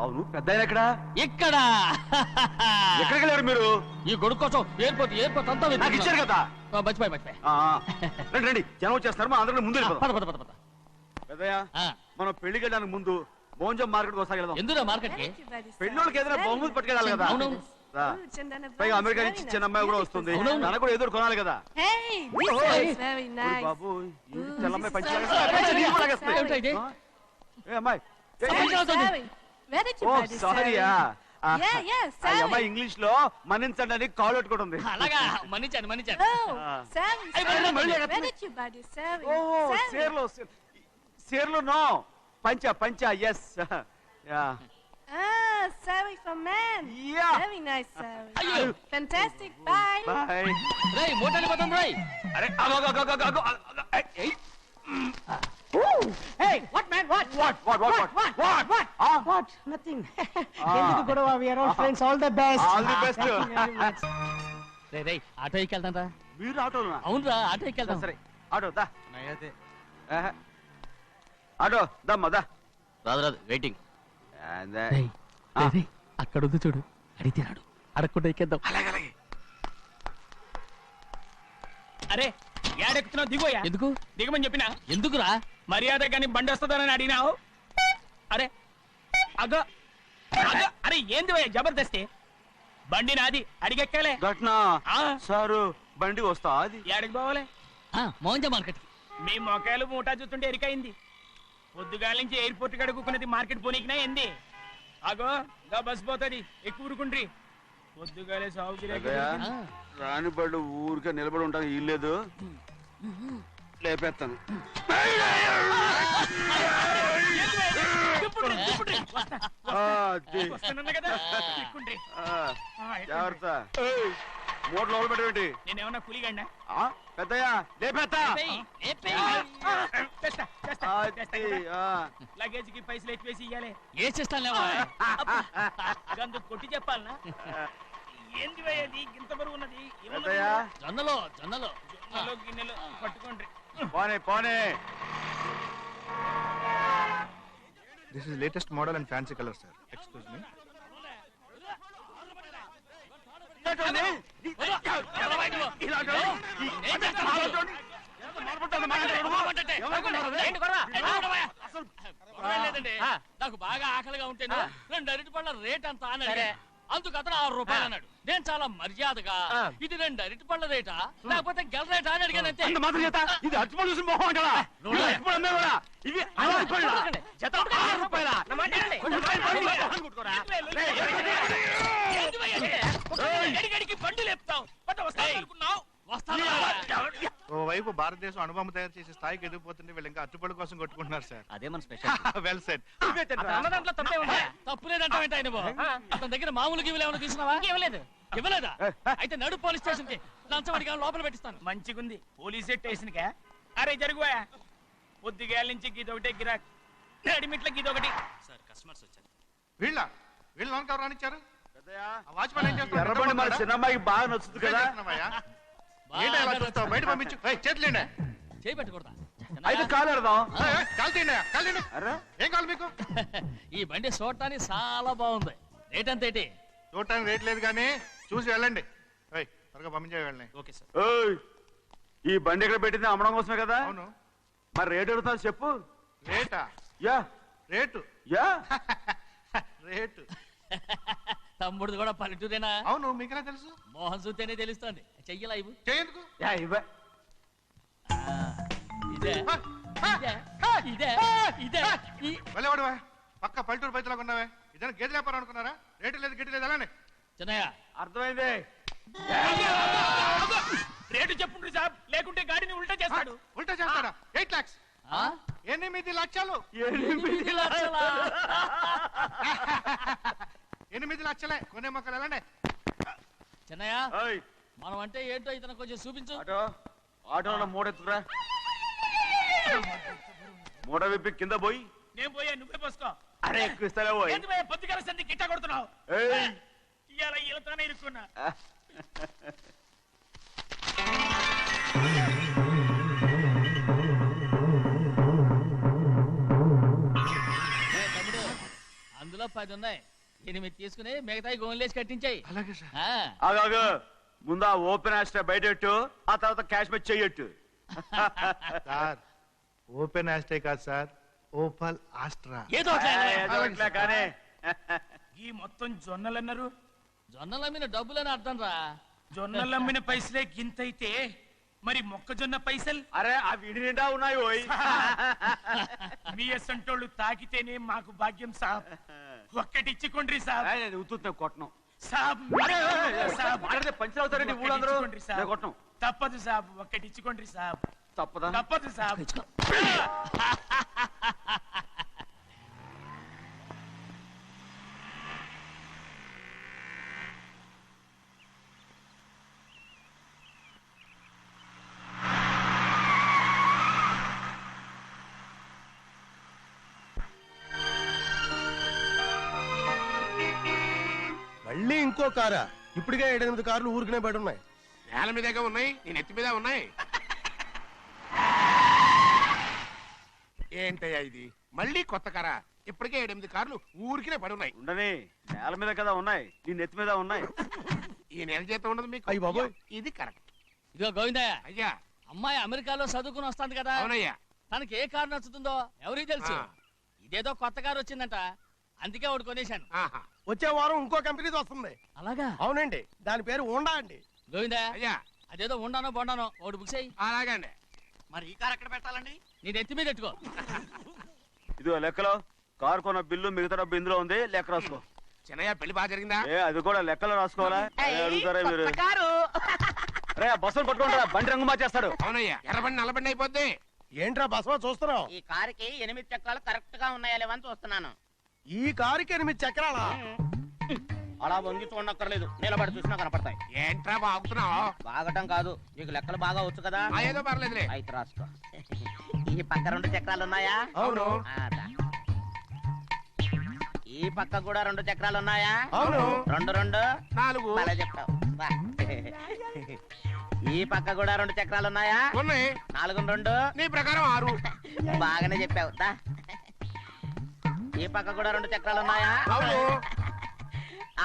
అవును పెద్ద ఎక్కడ ఇక్కడ ఎక్కడికి వెళ్ళారు మీరు? ఈ గొడుగు కోసం ఎయిర్పోర్ట్ అంతా నాకు ఇచ్చారు కదా. మర్చిపోయి రండి రండి, జనం వచ్చేస్తారు, మా అందరికీ ముందు వెళ్ళిపోదాం. పద పెద్దయ్య, మనం పెళ్లికి వెళ్ళడానికి ముందు మోంజం మార్కెట్ ఒకసారి వెళ్దాం. ఎందుకు మార్కెట్ కి? పెళ్ళోళ్ళకి ఏదైనా బహుమతి పట్టుకెళ్ళాలి కదా. అవునవును. పైగా అమెరికా నుంచి చిన్న అమ్మాయి కూడా వస్తుంది, తనకు కూడా ఎదురు కొనాలి కదా. బాబు చెల్లమ్మాయి పంచి అమ్మాయి సారీయా అమ్మాయి ఇంగ్లీష్ లో మన్నించండి అని కాల్ పెట్టుకుంటుంది. అలాగా మన్నించాను సేర్లు నో పంచా ఎస్. Sari for men. Yeah. Very nice, Sari. Fantastic. Bye. Bye. రేయ్ మోటార్ పోతాం రేయ్. అరే Hey, what man? What? What? Nothing. ఎందుకు గొడవ? We are all friends. All the best. All the best. Thank you very much. రేయ్ auto ఎక్కెళ్తాం రా. మీరు ఆటోనా? అవునురా ఆటో ఎక్కెళ్తాం. సరే ఆటో దా. ఆటో దమ్మా దా. రాదు వెయిటింగ్. అలాగే అక్కడ ఉంది చూడు, అడిగితే రాడు, అడగకుండా ఎక్కేద్దాం. అలాగే. అరే ఏడెక్కుతున్నావు? దిగోయా. ఎందుకు దిగమని చెప్పినా? ఎందుకురా? మర్యాద కానీ బండి వస్తుందని అడిగినావు. అరే అగో అరే ఏంది భయ్యా జబర్దస్తి? బండి నాది, అడిగెక్కాలే. ఘట్నా సారు బండి వస్తా అది ఏడకి పోవాలే? మోంజ మార్కెట్. మీ మొక్కలు మూటా చూస్తుంటే ఎరికైంది. పొద్దుగాల నుంచి ఎయిర్పోర్ట్ కడుక్కున్నది మార్కెట్ పోనీకినా ఏంది? అగో గా బస్ పోతుంది, ఎక్కువ ఊరుకుండ్రి. పొద్దుగాలే సాగు రాని బళ్ళు ఊరికే నిలబడి ఉంటాను, ఇల్లేదు లేపేస్తాను. జాగ్రత్త, మూడు లోపల పెట్టేటి. నేనేమన్నా కూలిగండా? పెద్దయ్యా లేపేస్తా. లగేజ్ కి పైసలు ఎక్కువేసి ఇయ్యాలి. ఏ చేస్తాను గందు కొట్టి చెప్పాలనా? ఏంది భయ్యది ఇంత బరువు ఉన్నది? జొన్నలో గిన్నెలు పట్టుకోండి. పోనే This is latest model and fancy color, sir. Excuse me. నాకు బాగా ఆకలిగా ఉంటే 2 అరటి పళ్ళ రేట్ అంత అన్నాడు. అందుకు అతను 6 రూపాయలు అన్నాడు. నేను చాలా మర్యాదగా ఇది 2 అరటి పళ్ళ రేటా లేకపోతే గెల రేటా అని అడిగానంతే. ఇది అరటిపళ్ళు చూసి మొహం అంటారా? ఇవి 6 రూపాయల. బండి లేపుతావు వస్తావు. ఓవైపు భారతదేశం అణుబాంబు తయారు చేసే స్థాయికి ఎదిగిపోతుంటే వీళ్ళు ఇంకా అట్టుపడి కోసం కొట్టుకుంటున్నారు సార్. అదే మన స్పెషల్. Well said. తప్పులేదంటావేంటి ఆయన? అతని దగ్గర మామూలు గివ్వులు ఏమైనా తీసుకున్నావా? ఇవ్వలేదా? అయితే నడు పోలీస్ స్టేషన్ కి లంచం అడిగా లోపల పెట్టిస్తాను. మంచిగుంది పోలీస్ స్టేషన్ కా? అరే జరుగువా, పొద్దుగాల నుంచి గీదొకటే గిరాక్, నడిమిట్ల గీదొకటి. సార్ కస్టమర్స్ వచ్చారు. వీళ్ళు లోన్ కవర్ రానిచ్చారు. వాచ్మెన్ ఏం చేస్తారు? ఎర్రబండి మన చిన్నమ్మాయికి బాగా నచ్చుతుంది కదా. బయట పంపించు. చేతులేండి. చేయి పెట్టకూడదా? అయితే కాలు ఎడదాం. ఏం కావాలి మీకు? ఈ బండి చూడటానికి చాలా బాగుంది. రేట్ అంత ఏంటి? చూడటానికి రేట్ లేదు కానీ చూసి వెళ్ళండి. త్వరగా పంపించే వెళ్ళండి. Okay sir. ఈ బండి ఎక్కడ పెట్టింది? అమ్మడం కోసమే కదా. అవును. మరి రేట్ అడుగుతాను చెప్పు. రేటా? రేటు తమ్ముడు కూడా పల్లెటూరేనా? అవును. మీకెలా తెలుసు? మోహన్ చూస్తేనే తెలుస్తుంది. చెయ్యలా ఇవ్వు. చేయందుకు వెళ్ళేవాడువా? పక్క పల్లెటూరు పైతలాగా ఉన్నావే. ఇదైనా గేదె వ్యాపారం అనుకున్నారా? రేటు లేదు గిట్టు లేదు అలానే. చిన్నయ్య అర్థమైంది. రేటు చెప్పుండ్రి సాబ్, లేకుంటే గాడిని ఉల్టా చేస్తాడు. ఉల్టా చేస్తాడా? 8 lakhs. 8 లక్షలు. 8 లక్షలే. కొనే మొక్కలు ఎలానే. చిన్నయ్య మనం అంటే ఏంటో ఇతను కొంచెం చూపించు. ఆటోలో మూడెత్తురా. మూడ విప్పి కింద పోయి. నేను పోయా, నువ్వే పోసుకో. అరే ఎక్కువ ఇస్తారా పోయి. పొద్దుగాల సంది గిట్ట కొడుతున్నావు. ఇవాళ ఈలతోనే ఇరుక్కున్నా. అందులో 10 10 ఉన్నాయి. 8 తీసుకుని మిగతాయి గోన్లేసి కట్టించాయి. అలాగే సార్. ఆగాగు ముందు ఆ ఓపెన్ ఆస్ట్రా బయటెట్టు, ఆ తర్వాత క్యాష్ మెచ్ చెయ్యట్టు. సార్ ఓపెన్ ఆస్ట్రే కాదు సార్, ఓపల్ ఆస్ట్రా. ఏదో ఒకటి అలా. ఇట్లా కానీ ఈ మొత్తం జొన్నలు అన్నారు. జొన్నల మీద డబ్బులని అర్థం రా. జొన్నలు అమ్మిన పైసలే గింతైతే మరి మొక్కజొన్న పైసలు అరే ఆ విడి నిండా ఉన్నాయి ఓయ్. మీ అసంటోళ్ళు తాకితేనే మాకు భాగ్యం సాబ్. ఒక్కటిచ్చుకోండి సాబ్. నేను ఉత్తున్నా కొట్టను. సాబ్ సాబ్ మాట్లాడితే పంచర్ అవుతారండి ఊళ్ళందరూ. ఒక్కటిచ్చుకోండి సాబ్. నేను కొట్టను. తప్పదు సాబ్, ఒక్కటిచ్చుకోండి సాబ్. తప్పదా? తప్పదు సాబ్. మళ్ళీ ఇంకో కారా? ఇప్పటికే 7-8 కార్లు ఊరికనే బయట ఉన్నాయి. నేల మీదగా ఉన్నాయి, నేను ఎత్తి మీద ఉన్నాయి. ఏంటయ్యా ఇది? మళ్ళీ కొత్త కారా? ఇప్పటికే 7-8 కార్లు ఊరికినే పడి ఉన్నాయి. ఉండని నేల మీద కదా ఉన్నాయి, నీ నెత్తి మీద ఉన్నాయి. ఈ నెల జీతం ఉండదు మీకు. అయ్య బాబోయ్. ఇది కరెక్ట్. ఇదిగో గోవిందయ్య, అయ్యా. అమ్మాయి అమెరికాలో చదువుకుని వస్తాంది కదా. అవునయ్యా. తనకి ఏ కారు నచ్చుతుందో ఎవరికి తెలుసు. ఆ. ఇదేదో కొత్త కారు వచ్చిందంట, అందుకే ఒకటి కొనేశాను. ఆహా. వచ్చే వారం ఇంకో కంపెనీది వస్తుంది. అలాగా? అవునండి, దాని పేరు హోండా అండి. గోవిందయ్య, అయ్యా. అదేదో ఉండానో బొండానో ఒకటి బుక్ చేయి. అలాగండి. మరి ఈ కార్ ఎక్కడ పెట్టాలండి? నీ నెత్తి మీద పెట్టుకో. ఇదిగో లెక్కలో కారు కొన్న బిల్లు మిగతా డబ్బు ఇందులో ఉంది, లెక్క రాసుకో. చిన్నయ్య పెళ్లి బాగా జరిగిందా? ఏ అది కూడా లెక్కలో రాసుకోవాలా? అదే అడుగుతారా మీరు? రే బస్సులు పట్టుకుంటారా, బండి రంగు మార్చేస్తాడు. అవునయ్యా, ఎర్రబండి నల్లబండి అయిపోద్ది. ఏంట్రా బసవా చూస్తున్నావు? ఈ కారుకి 8 చక్రాలు కరెక్ట్ గా ఉన్నాయా లేవని చూస్తున్నాను. ఈ కారుకి 8 చక్రాలా? అలా వంగి చూడక్కర్లేదు, నిలబడి చూసినా కనపడతాయి. ఏంట్రా బాగుతున్నావు? బాగటం కాదు, నీకు లెక్కలు బాగా వచ్చు కదా. ఏదో పర్లేదులే. అయితే రాసుకో. ఈ పక్క 2 చక్రాలు ఉన్నాయా? అవును. ఆ, దా. ఈ పక్క కూడా 2 చక్రాలు ఉన్నాయా? అవును. 2 2 4 అలా చెప్తావు. బా. ఈ పక్క కూడా 2 చక్రాలు ఉన్నాయా? ఉన్నాయి. 4 2 నీ ప్రకారం 6. బాగానే చెప్పావు. దా. ఈ పక్క కూడా 2 చక్రాలు ఉన్నాయా? అవును.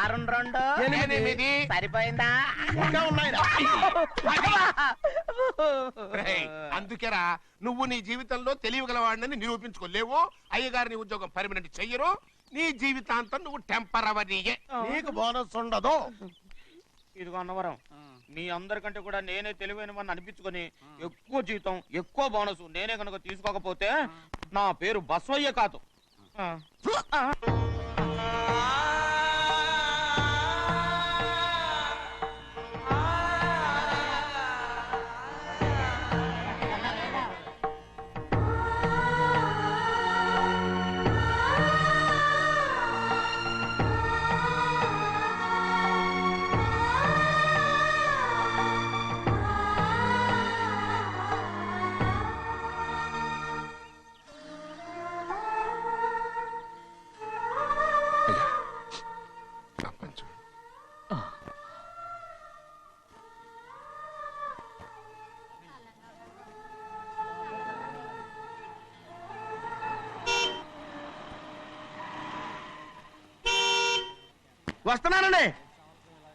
6 2 8. సరిపోయిందా? ఇంకా ఉన్నాయిరా. రేయ్, అందుకేరా నువ్వు నీ జీవితంలో తెలియగలవాడిని నిరూపించుకోలేవు. అయ్యగారు నీ ఉద్యోగం పర్మనెంట్ చెయ్యరు. నీ జీవితాంతం నువ్వు టెంపరవరీయే. నీకు బోనస్ ఉండదు. ఇదిగో అన్నవరం, మీ అందరికంటే కూడా నేనే తెలివైన వాడిని అనిపించుకొని ఎక్కువ జీతం ఎక్కువ బోనస్ నేనే కనుక తీసుకోకపోతే నా పేరు బస్వయ్య కాదు.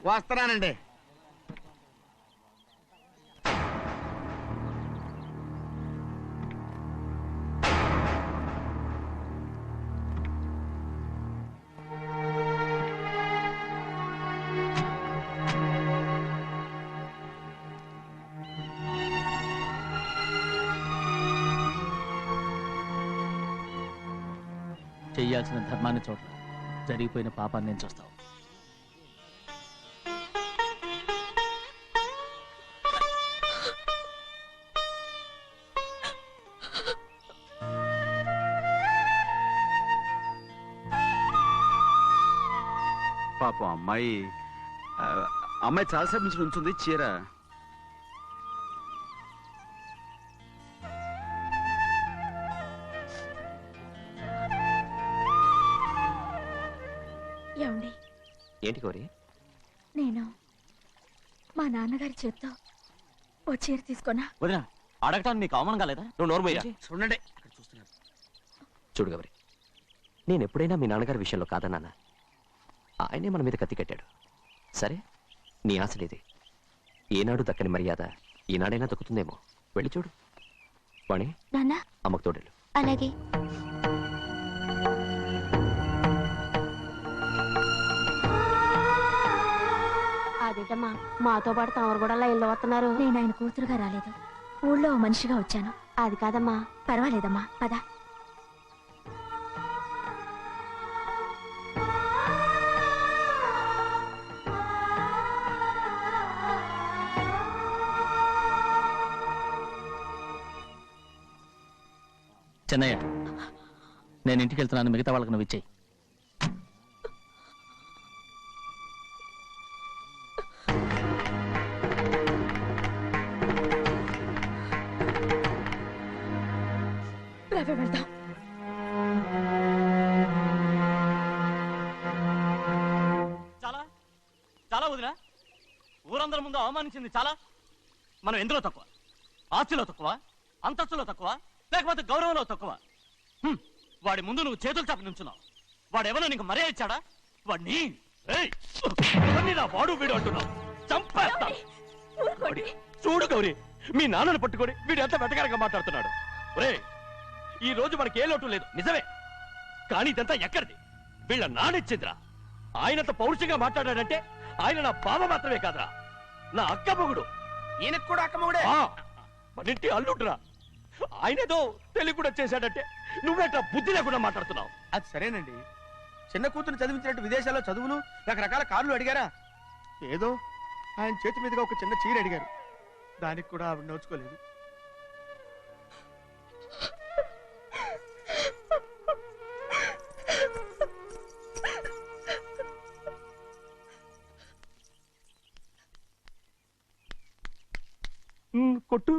వస్తున్నానండి. చెయ్యాల్సిన ధర్మాన్ని చూడ, జరిగిపోయిన పాపాన్ని నేను చూస్తావు. పాపం అమ్మాయి చాలాసేపు నుంచి ఉంచుంది చీర. ఏమండి? ఏంటి కోరి? నేను మా నాన్నగారి చేత్తో ఓ చీర తీసుకున్నా. వదినా, అడగటానికి నీకు అవమానం కాలేదా? నువ్వు నోరు పోయా. చూడండి అక్కడ చూస్తున్నారు. చూడు గౌరి, నేను ఎప్పుడైనా మీ నాన్నగారి విషయంలో కాదన్నానా? ఆయనే మన మీద కత్తి కట్టాడు. సరే, నీ ఆశలేదే. ఏనాడు దక్కని మర్యాద ఈనాడైనా దక్కుతుందేమో. వెళ్ళి చూడు. వాణి, నాన్న అమ్మకు తోడేళ్ళు. అలాగే. అదేటమ్మా మాతో పాటు తమరు కూడా లైన్లో వస్తున్నారు. నేను ఆయన కూతురుగా రాలేదు, ఊళ్ళో ఓ మనిషిగా వచ్చాను. అది కాదమ్మా. పర్వాలేదమ్మా, పద. చెన్నయ్య, నేను ఇంటికి వెళ్తున్నాను. మిగతా వాళ్ళకి నువ్వు ఇచ్చేయి. రవి, వెళ్దాం. చాలా చాలా వదినా, ఊరందరి ముందు అవమానించింది చాలా. మనం ఎందులో తక్కువ? ఆస్తిలో తక్కువ? అంతస్తులో తక్కువ? లేకపోతే గౌరవంలో తక్కువ? వాడి ముందు నువ్వు చేతులు చాపి నుంచున్నావు. వాడెవరో నీకు మర్యాద ఇచ్చాడా? వాడిని వాడు వీడు అంటున్నావు. చంపేస్తా. చూడు గౌరీ, మీ నాన్నను పట్టుకొని వీడు ఎంత వెతకారంగా మాట్లాడుతున్నాడు. ఒరే, ఈ రోజు మనకి ఏ లోటు లేదు నిజమే, కానీ ఇదంతా ఎక్కడిది? వీళ్ళ నానిచ్చిందిరా. ఆయనంత పౌరుషంగా మాట్లాడాడంటే ఆయన నా బావ మాత్రమే కాదురా, నా అక్క మొగుడు. ఈయనకు కూడా అక్క మొగుడే. మనింటి అల్లుడురా. ఆయనేదో తెలివి కూడా చేశాడంటే నువ్వేట్లా బుద్ధి లేకుండా మాట్లాడుతున్నావు? అది సరేనండి, చిన్న కూతురు చదివించినట్టు విదేశాల్లో చదువులు, రకరకాల కార్లు అడిగారా? ఏదో ఆయన చేతి మీదుగా ఒక చిన్న చీర అడిగారు, దానికి కూడా ఆవిడ నోచుకోలేదు. కొట్టు.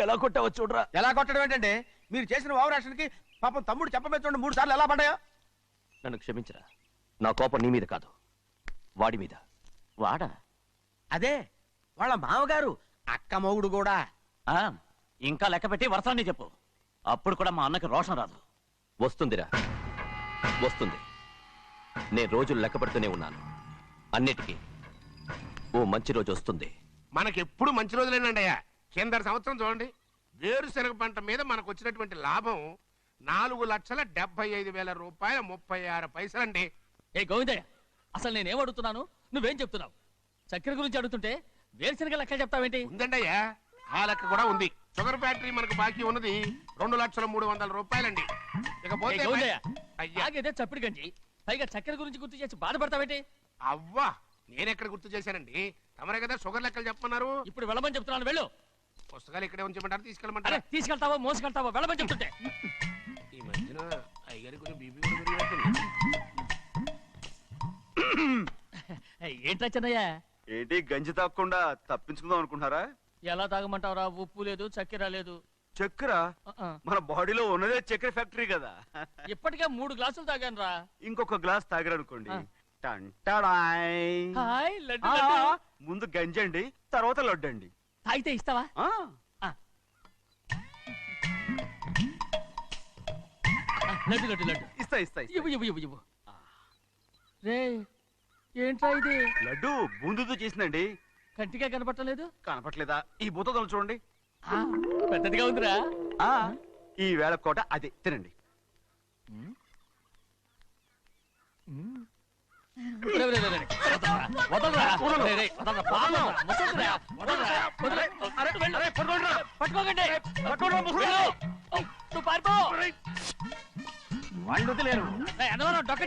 ఎలా కొట్టావో చూడరా. ఎలా కొట్టడం ఏంటంటే, మీరు చేసిన వావరాక్షణకి పాపం తమ్ముడు చెప్పబెట్టండి 3 సార్లు ఎలా పడ్డాయో. నన్ను క్షమించరా, నా కోపం నీ మీద కాదు, వాడి మీద. వాడా? అదే వాళ్ళ మామగారు అక్క మొగుడు కూడా. ఇంకా లెక్క పెట్టి వరసాన్ని చెప్పు, అప్పుడు కూడా మా అన్నకి రోషం రాదు. వస్తుందిరా, వస్తుంది. నేను రోజులు లెక్క పెడుతూనే ఉన్నాను. అన్నిటికీ ఓ మంచి రోజు వస్తుంది. మనకెప్పుడు మంచి రోజులేనండి అయ్యా. కింద సంవత్సరం చూడండి, వేరుశనగ పంట మీద మనకు వచ్చినటువంటి లాభం 4,75,000 రూపాయల 36 పైసలండి. ఏ గోవిందయ్య, అసలు నేనేం అడుగుతున్నాను, నువ్వేం చెప్తున్నావు? చక్కెర గురించి అడుగుతుంటే వేరుశనగ లెక్క చెప్తావేంటి? ఉందండి అయ్యా, ఆ లెక్క కూడా ఉంది. షుగర్ ఫ్యాక్టరీ మనకు బాకీ ఉన్నది 2,03,00,000 రూపాయలండి. ఇకపోతే ఆగేదే చప్పిడి గంజి, పైగా చక్కెర గురించి గుర్తు చేసి బాధపడతావేంటి? అవ్వా, నేనెక్కడ గుర్తు చేశానండి, తమరే కదా షుగర్ లెక్కలు చెప్పమన్నారు. ఇప్పుడు వెళ్ళమని చెప్తున్నాను, వెళ్ళు. పుస్తకాలు ఇక్కడే ఉంచమంటారు, తీసుకెళ్ళమంటారా? తీసుకెళ్తావో మోసుకెళ్తావో వెళ్ళమని చెప్తుంటే. ఈ మధ్యన అయ్యగారి కొంచెం బీపీ కూడా పెరిగినట్టుంది. ఏంట్రా చిన్నయ్య? ఏంటి గంజి తాగకుండా తప్పించుకుందాం అనుకుంటున్నారా? ఎలా తాగమంటావురా? ఉప్పు లేదు, చక్కెర లేదు. చక్కెర మన బాడీలో ఉన్నదే చక్కెర ఫ్యాక్టరీ కదా. ఇప్పటికే 3 గ్లాసులు తాగాను రా. ఇంకొక గ్లాస్ తాగరనుకోండి, ముందు గంజండి, తర్వాత లడ్డండి. తాగితే ఇస్తావా? లడ్డు లడ్డు లడ్డు ఇస్తా ఇస్తా. ఇవ్వు ఇవ్వు ఇవ్వు ఇవ్వు. రే, ఏంట్రా ఇది? లడ్డు బూందుతో చేసిందండి. కంటిగా కనపట్టలేదు. కనపట్లేదా? ఈ బూతలు చూడండి, పెద్దదిగా ఉందిరా. ఈ వేళ కోట అదే తినండి. వాళ్ళు వదిలేరు. డొక్క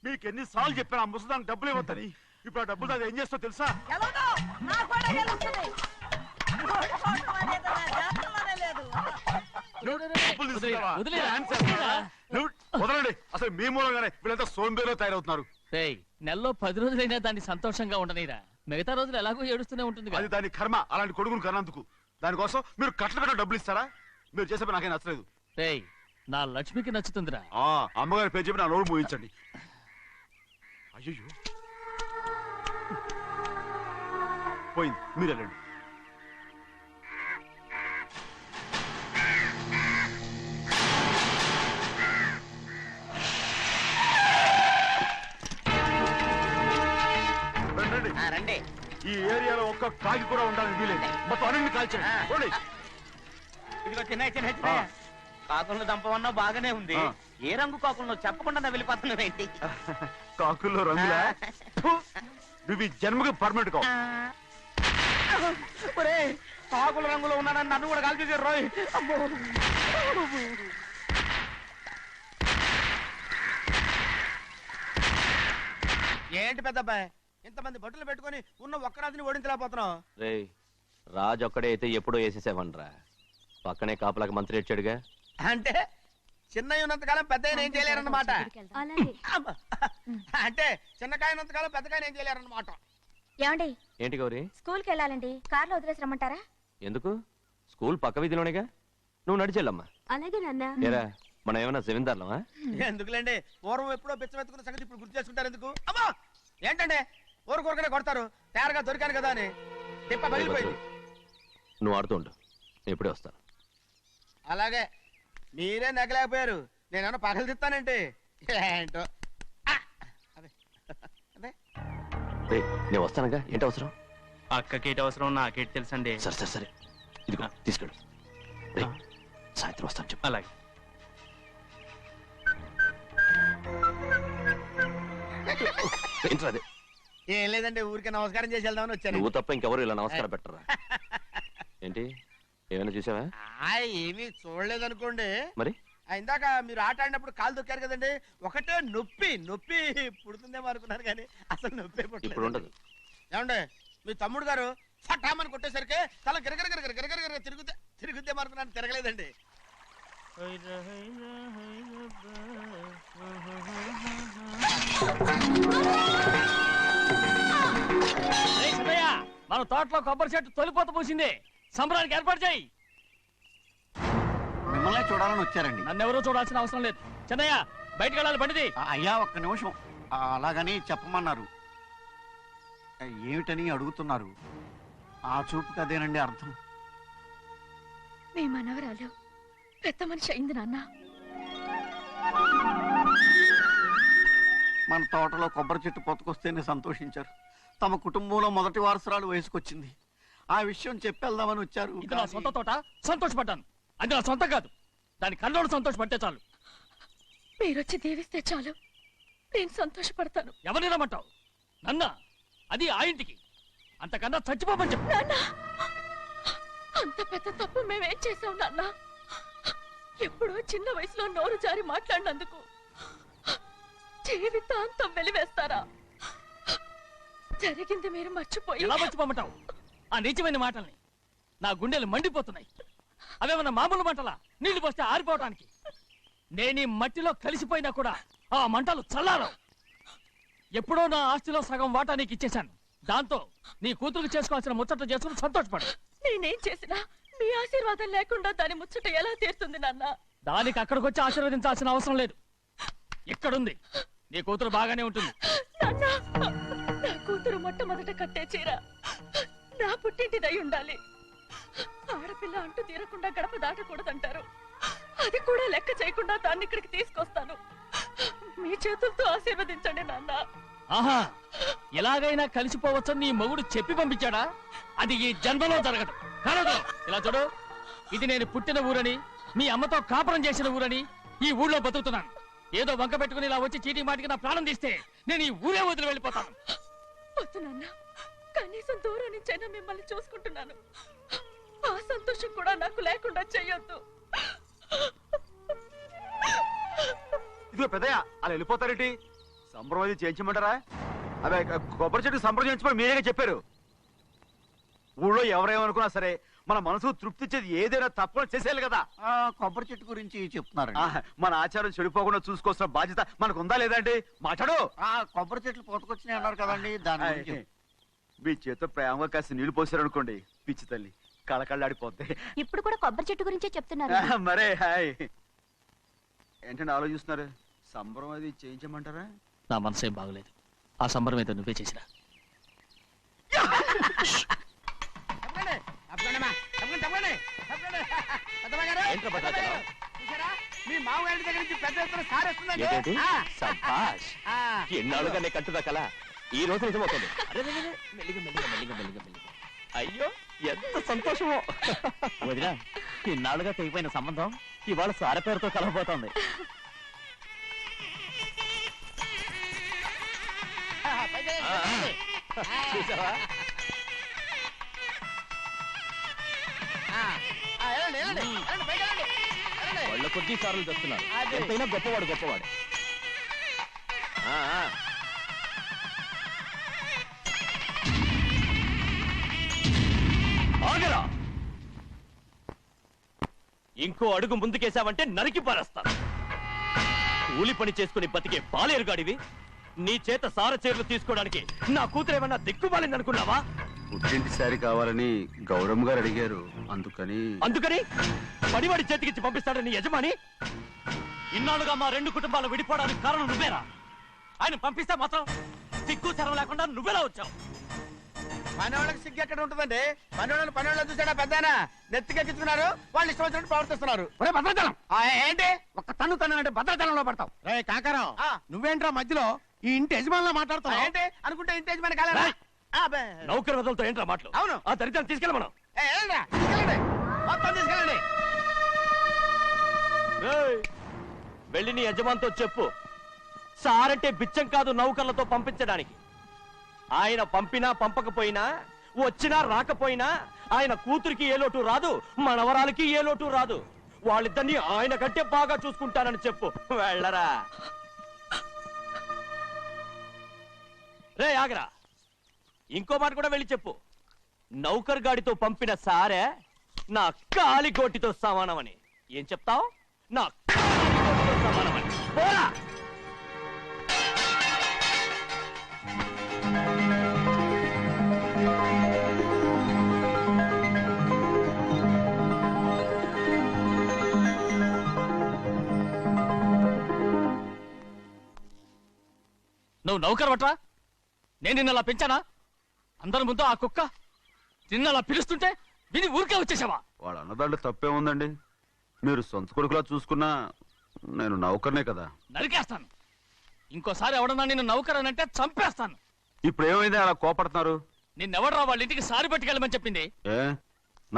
మీకు ఎన్నిసార్లు చెప్పాను ఆ ముసదానికి డబ్బులు ఇవ్వద్దని. ఇప్పుడు ఆ డబ్బులు అది ఏం చేస్తో తెలుసా? వదలండి, అసలు మీ మూలంగానే వీళ్ళంతా సోంబేలో తయారవుతున్నారు. నెలలో 10 రోజులైనా దాన్ని సంతోషంగా ఉండనిరా. మిగతా రోజులు ఎలాగో ఏడుస్తూనే ఉంటుంది. అది దాని కర్మ, అలాంటి కొడుకును కన్నందుకు. దానికోసం మీరు కట్ల డబ్బులు ఇస్తారా? మీరు చేసే పని నాకేం నచ్చలేదు. రేయ్ నా లక్ష్మికి నచ్చుతుందిరా. అమ్మగారి పేరు చెప్పి నా నోరు మూయించండి. అయ్యో పోయింది, మీరు వెళ్ళండి. రండి. ఈ ఏరియాలో ఒక్క కాకి కూడా ఉండాలని వీలేదు. మొత్తం అన్ని కాల్చండి. ఇదిగో చిన్న కాకులను దంపమన్నా బాగానే ఉంది. ఏ రంగు కాకులను చెప్పకుండా వెళ్ళిపోతున్నావు ఏంటి? కాకుల్లో రంగులా? నువ్వు ఈ జన్మకి పర్మనెంట్ కావు. కాకుల రంగులో ఉన్నానని నన్ను కూడా కాల్ చేశారు రోయ్. ఏంటి పెద్దబ్బాయి ఇంతమంది బట్టలు పెట్టుకొని ఉన్న ఒక్కరాజుని ఓడించలేకపోతున్నావు? రే రాజు ఒక్కడే అయితే ఎప్పుడో వేసేసేవనరా. పక్కనే కాపలాకి మంత్రి ఇచ్చాడుగా. అంటే చిన్నయ్య ఉన్నంతకాలం పెద్ద ఏం చేయలేరన్నమాట. అంటే చిన్నకాయ ఉన్నంతకాలం పెద్దకాయ ఏం చేయలేరన్నమాట. ఏమండి ఏంటి గౌరీ? స్కూల్కి వెళ్ళాలండి, కార్లో వదిలేసి రమ్మంటారా? ఎందుకు? స్కూల్ పక్క వీధిలోనేగా, నువ్వు నడిచెళ్ళమ్మా. అలాగే నాన్న. ఏరా మనం ఏమన్నా జమీందార్లమా? ఎందుకులేండి, పూర్వం ఎప్పుడో పిచ్చమెత్తుకున్న సంగతి ఇప్పుడు గుర్తు చేసుకుంటారు ఎందుకు? అమ్మా ఏంటంటే ఊరుకోరుకనే కొడతారు. తయారుగా దొరికాను కదా అని తిప్ప పగిలిపోయింది. నువ్వు ఆడుతూ ఉండు, ఎప్పుడే వస్తాను. అలాగే మీరే నెగ్గలేకపోయారు, నేనేమన్నా పగలు తిస్తానంటే ఏంటో. రే నేను వస్తానుగా, ఏంటి అవసరం? అక్కకేటి అవసరం నాకేటి తెలుసండి. సరే సరే సరే, ఇదిగో తీసుకెళ్ళు. రే సాయంత్రం వస్తాను చెప్పు. అలాగే. ఏంట్రా అదే? ఏం లేదండి, ఊరికే నమస్కారం చేసి వెళ్దామని వచ్చాను. నువ్వు తప్ప ఇంకెవరు ఇలా నమస్కారం పెట్టరా? ఏంటి ఏమైనా చూసావా? ఏమీ చూడలేదనుకోండి. మరి ఇందాక మీరు ఆట ఆడినప్పుడు కాలు దొక్కారు కదండి, ఒకటే నొప్పి నొప్పి పుడుతుందేమో అనుకున్నాను కానీ అసలు నొప్పి ఇప్పుడు ఉండదు. ఏమండి మీ తమ్ముడు గారు ఫటామని కొట్టేసరికి తల గిరగిర తిరుగుద్దేమో అనుకున్నాను, తిరగలేదండి. మన తోటలో కొబ్బరి చెట్టు తొలిపోత పూసింది, సంబరానికి ఏర్పాటు చేయి. మిమ్మల్ని చూడాలని వచ్చారండి. నన్నెవరూ చూడాల్సిన అవసరం లేదు. చెన్నయ్య బయటకు వెళ్ళాలి, బండిది. అయ్యా ఒక్క నిమిషం, అలాగని చెప్పమన్నారు. ఏమిటని అడుగుతున్నారు? ఆ చూపుకి అదేనండి అర్థం. మీ మనవరాలు పెద్ద మనిషి అయింది నాన్న. మన తోటలో కొబ్బరి చెట్టు పొత్తుకొస్తేనే సంతోషించారు. తమ కుటుంబంలో మొదటి వారసురాలు వయసుకొచ్చింది. ఆ విషయం చెప్పేద్దామని వచ్చారు. ఇది నా సొంత తోట, సంతోషపడ్డాను. అది నా సొంతం కాదు, దాని కన్నోడు సంతోషపడితే చాలు. మీరొచ్చి దీవిస్తే చాలు, నేను సంతోషపడతాను. ఎవరిని రమ్మంటావు? నన్న? అది ఆ ఇంటికి, అంతకన్నా చచ్చిపోమని చెప్పు. నాన్న అంత పెద్ద తప్పు మేమేం చేసాం నాన్న? ఎప్పుడో చిన్న వయసులో నోరు జారి మాట్లాడినందుకు జీవితాంతం వెలివేస్తారా? జరిగింది మీరు మర్చిపోయి. ఎలా మర్చిపోమంటావు ఆ నీచమైన మాటల్ని? నా గుండెలు మండిపోతున్నాయి. అవేమన్నా మామూలు మంటలా, నీళ్లు పోస్తే ఆరిపోవటానికి? నేను ఈ మట్టిలో కలిసిపోయినా కూడా ఆ మంటలు చల్లారవు. ఎప్పుడో నా ఆస్తిలో సగం వాటా నీకు ఇచ్చేశాను. దాంతో నీ కూతురు చేసుకోవాల్సిన ముచ్చట చేసుకుని సంతోషపడు. నేనేం చేసినా మీ ఆశీర్వాదం లేకుండా దాని ముచ్చట ఎలా తీరుతుంది నాన్న? దానికి అక్కడికి వచ్చి ఆశీర్వదించాల్సిన అవసరం లేదు. ఇక్కడుంది, నీ కూతురు బాగానే ఉంటుంది. నాన్న నా కూతురు మొట్టమొదట కట్టే చీర నా పుట్టింటిదై ఉండాలి. ఆడపిల్ల అంటూ తీరకుండా గడప దాటకూడదంటారు. అది కూడా లెక్క చేయకుండా దాన్ని ఇక్కడికి తీసుకొస్తాను. మీ చేతులతో ఆశీర్వదించండి నాన్న. ఆహా, ఎలాగైనా కలిసిపోవచ్చని నీ మొగుడు చెప్పి పంపించాడా? అది ఈ జన్మలో జరగదు. కాదు, ఇలా చూడు, ఇది నేను పుట్టిన ఊరని, మీ అమ్మతో కాపురం చేసిన ఊరని ఈ ఊళ్ళో బతుకుతున్నాను. ఏదో వంక పెట్టుకుని ఇలా వచ్చి చీటీ మాటికి నా ప్రాణం తీస్తే నేను ఈ ఊరే వదిలి వెళ్ళిపోతాను. వద్దు నాన్న, కనీసం దూరం నుంచైనా మిమ్మల్ని చూసుకుంటున్నాను. ఆ సంతోషం కూడా నాకు లేకుండా చెయ్యొద్దు. ఇదిగో పెద్దయ్య, అలా వెళ్ళిపోతారేంటి? సంబరం అది చేయించమంటారా? అదే కొబ్బరి చెట్టు సంబరం చేయించమని మీరేగా చెప్పారు. ఊళ్ళో ఎవరేమనుకున్నా సరే మన మనసు తృప్తి ఇచ్చేది ఏదైనా తప్పకుండా చేసేయాలి కదా. కొబ్బరి చెట్టు గురించి చెప్తున్నారు. మన ఆచారం చెడిపోకుండా చూసుకోవాల్సిన బాధ్యత మనకు ఉందా లేదండి? మాట్లాడు. కొబ్బరి చెట్లు పోతకొచ్చినాయి అన్నారు కదండి, దాని గురించి. మీ చేత ప్రేమగా కాసి నీళ్లు పోసారనుకోండి, పిచ్చి తల్లి కళకళ్ళాడిపోద్ది. ఇప్పుడు కూడా కొబ్బరి చెట్టు గురించే చెప్తున్నారు. మరే హాయ్. ఏంటంటే ఆలోచిస్తున్నారు? సంబరం అది చేయించమంటారా? నా మనసు ఏం బాగలేదు. ఆ సంబరం ఏదో నువ్వే చేసినా. మీ మామగారి దగ్గర నుంచి పెద్ద ఎత్తున సార్ వస్తుందండి. ఏంటండి? సబాష్. ఎన్నాళ్ళుగానే కట్టుదా కల ఈ రోజు నిజమవుతుంది. మెల్లిగా మెల్లిగా మెల్లిగా మెల్లిగా మెల్లిగా. అయ్యో ఎంత సంతోషమో. వదినా, ఇన్నాళ్ళుగా తెగిపోయిన సంబంధం ఇవాళ సార పేరుతో కలవబోతోంది. చూసావా? వాళ్ళ కొద్ది సార్లు తెస్తున్నారు. ఎంతైనా గొప్పవాడు గొప్పవాడు. ఆగరా! ఇంకో అడుగు ముందుకేశావంటే నరికి పారేస్తాను. కూలి పని చేసుకుని బతికే బాలేరుగాడివి. నీ చేత సార చీరలు తీసుకోవడానికి నా కూతురేమన్నా దిక్కుమాలిందనుకున్నావా? పుట్టింటి సారి కావాలని గౌరమ్మ గారు అడిగారు. అందుకని పడివాడి చేతికిచ్చి పంపిస్తాడని యజమాని. ఇన్నాళ్ళుగా మా రెండు కుటుంబాలు విడిపోవడానికి కారణం నువ్వేరా? ఆయన పంపిస్తే మాత్రం సిగ్గు చరం లేకుండా నువ్వెలా వచ్చావు? పనివాళ్ళకి సిగ్గు ఎక్కడ ఉంటుందండి? పనివాళ్ళు చూసాడా పెద్దనా నెత్తికెక్కించుకున్నారు. వాళ్ళు ఇష్టం వచ్చినట్టు ప్రవర్తిస్తున్నారు. భద్రాచలం ఏంటి ఒక్క తన్ను అంటే భద్రాచలంలో పడతావు. రే కాకరం, నువ్వేంట్రా మధ్యలో ఈ ఇంటి యజమానిలా మాట్లాడుతావు? ఏంటి అనుకుంటే ఇంటి యజమాని కాలేదా? నౌకర్ వదలతో ఏంట్రా మాటలు? అవును. ఆ దరిద్రాన్ని తీసుకెళ్ళ మనం. మొత్తం తీసుకెళ్ళండి. వెళ్ళి నీ యజమానితో చెప్పు, సారంటే బిచ్చం కాదు నౌకర్లతో పంపించడానికి. ఆయన పంపినా పంపకపోయినా, వచ్చినా రాకపోయినా ఆయన కూతురికి ఏ లోటు రాదు, మనవరాలకి ఏ లోటు రాదు. వాళ్ళిద్దరినీ ఆయన కంటే బాగా చూసుకుంటానని చెప్పు. వెళ్ళరా. రే ఆగరా, ఇంకో మాట కూడా వెళ్ళి చెప్పు. నౌకర్ గాడితో పంపిన సారే నా కాలిగోటితో సమానమని. ఏం చెప్తావు? నా కాలిగోటితో సమానమని. పోరా. నువ్వు నౌకర్ వట్రా? నేను నిన్నలా పెంచానా? అందరి ముందు ఆ కుక్క నిన్నలా పిలుస్తుంటే విని ఊరికే వచ్చేసావా? వాళ్ళ అన్నదాంట్లో తప్పే ఉందండి. మీరు సొంత కొడుకులా చూసుకున్నా నేను నౌకర్నే కదా. నరికేస్తాను. ఇంకోసారి ఎవడన్నా నిన్ను నౌకర్ అని అంటే చంపేస్తాను. ఇప్పుడు ఏమైంది అలా కోపడుతున్నారు? నిన్నెవడరా వాళ్ళ ఇంటికి సారి పట్టుకెళ్ళమని చెప్పింది? ఏ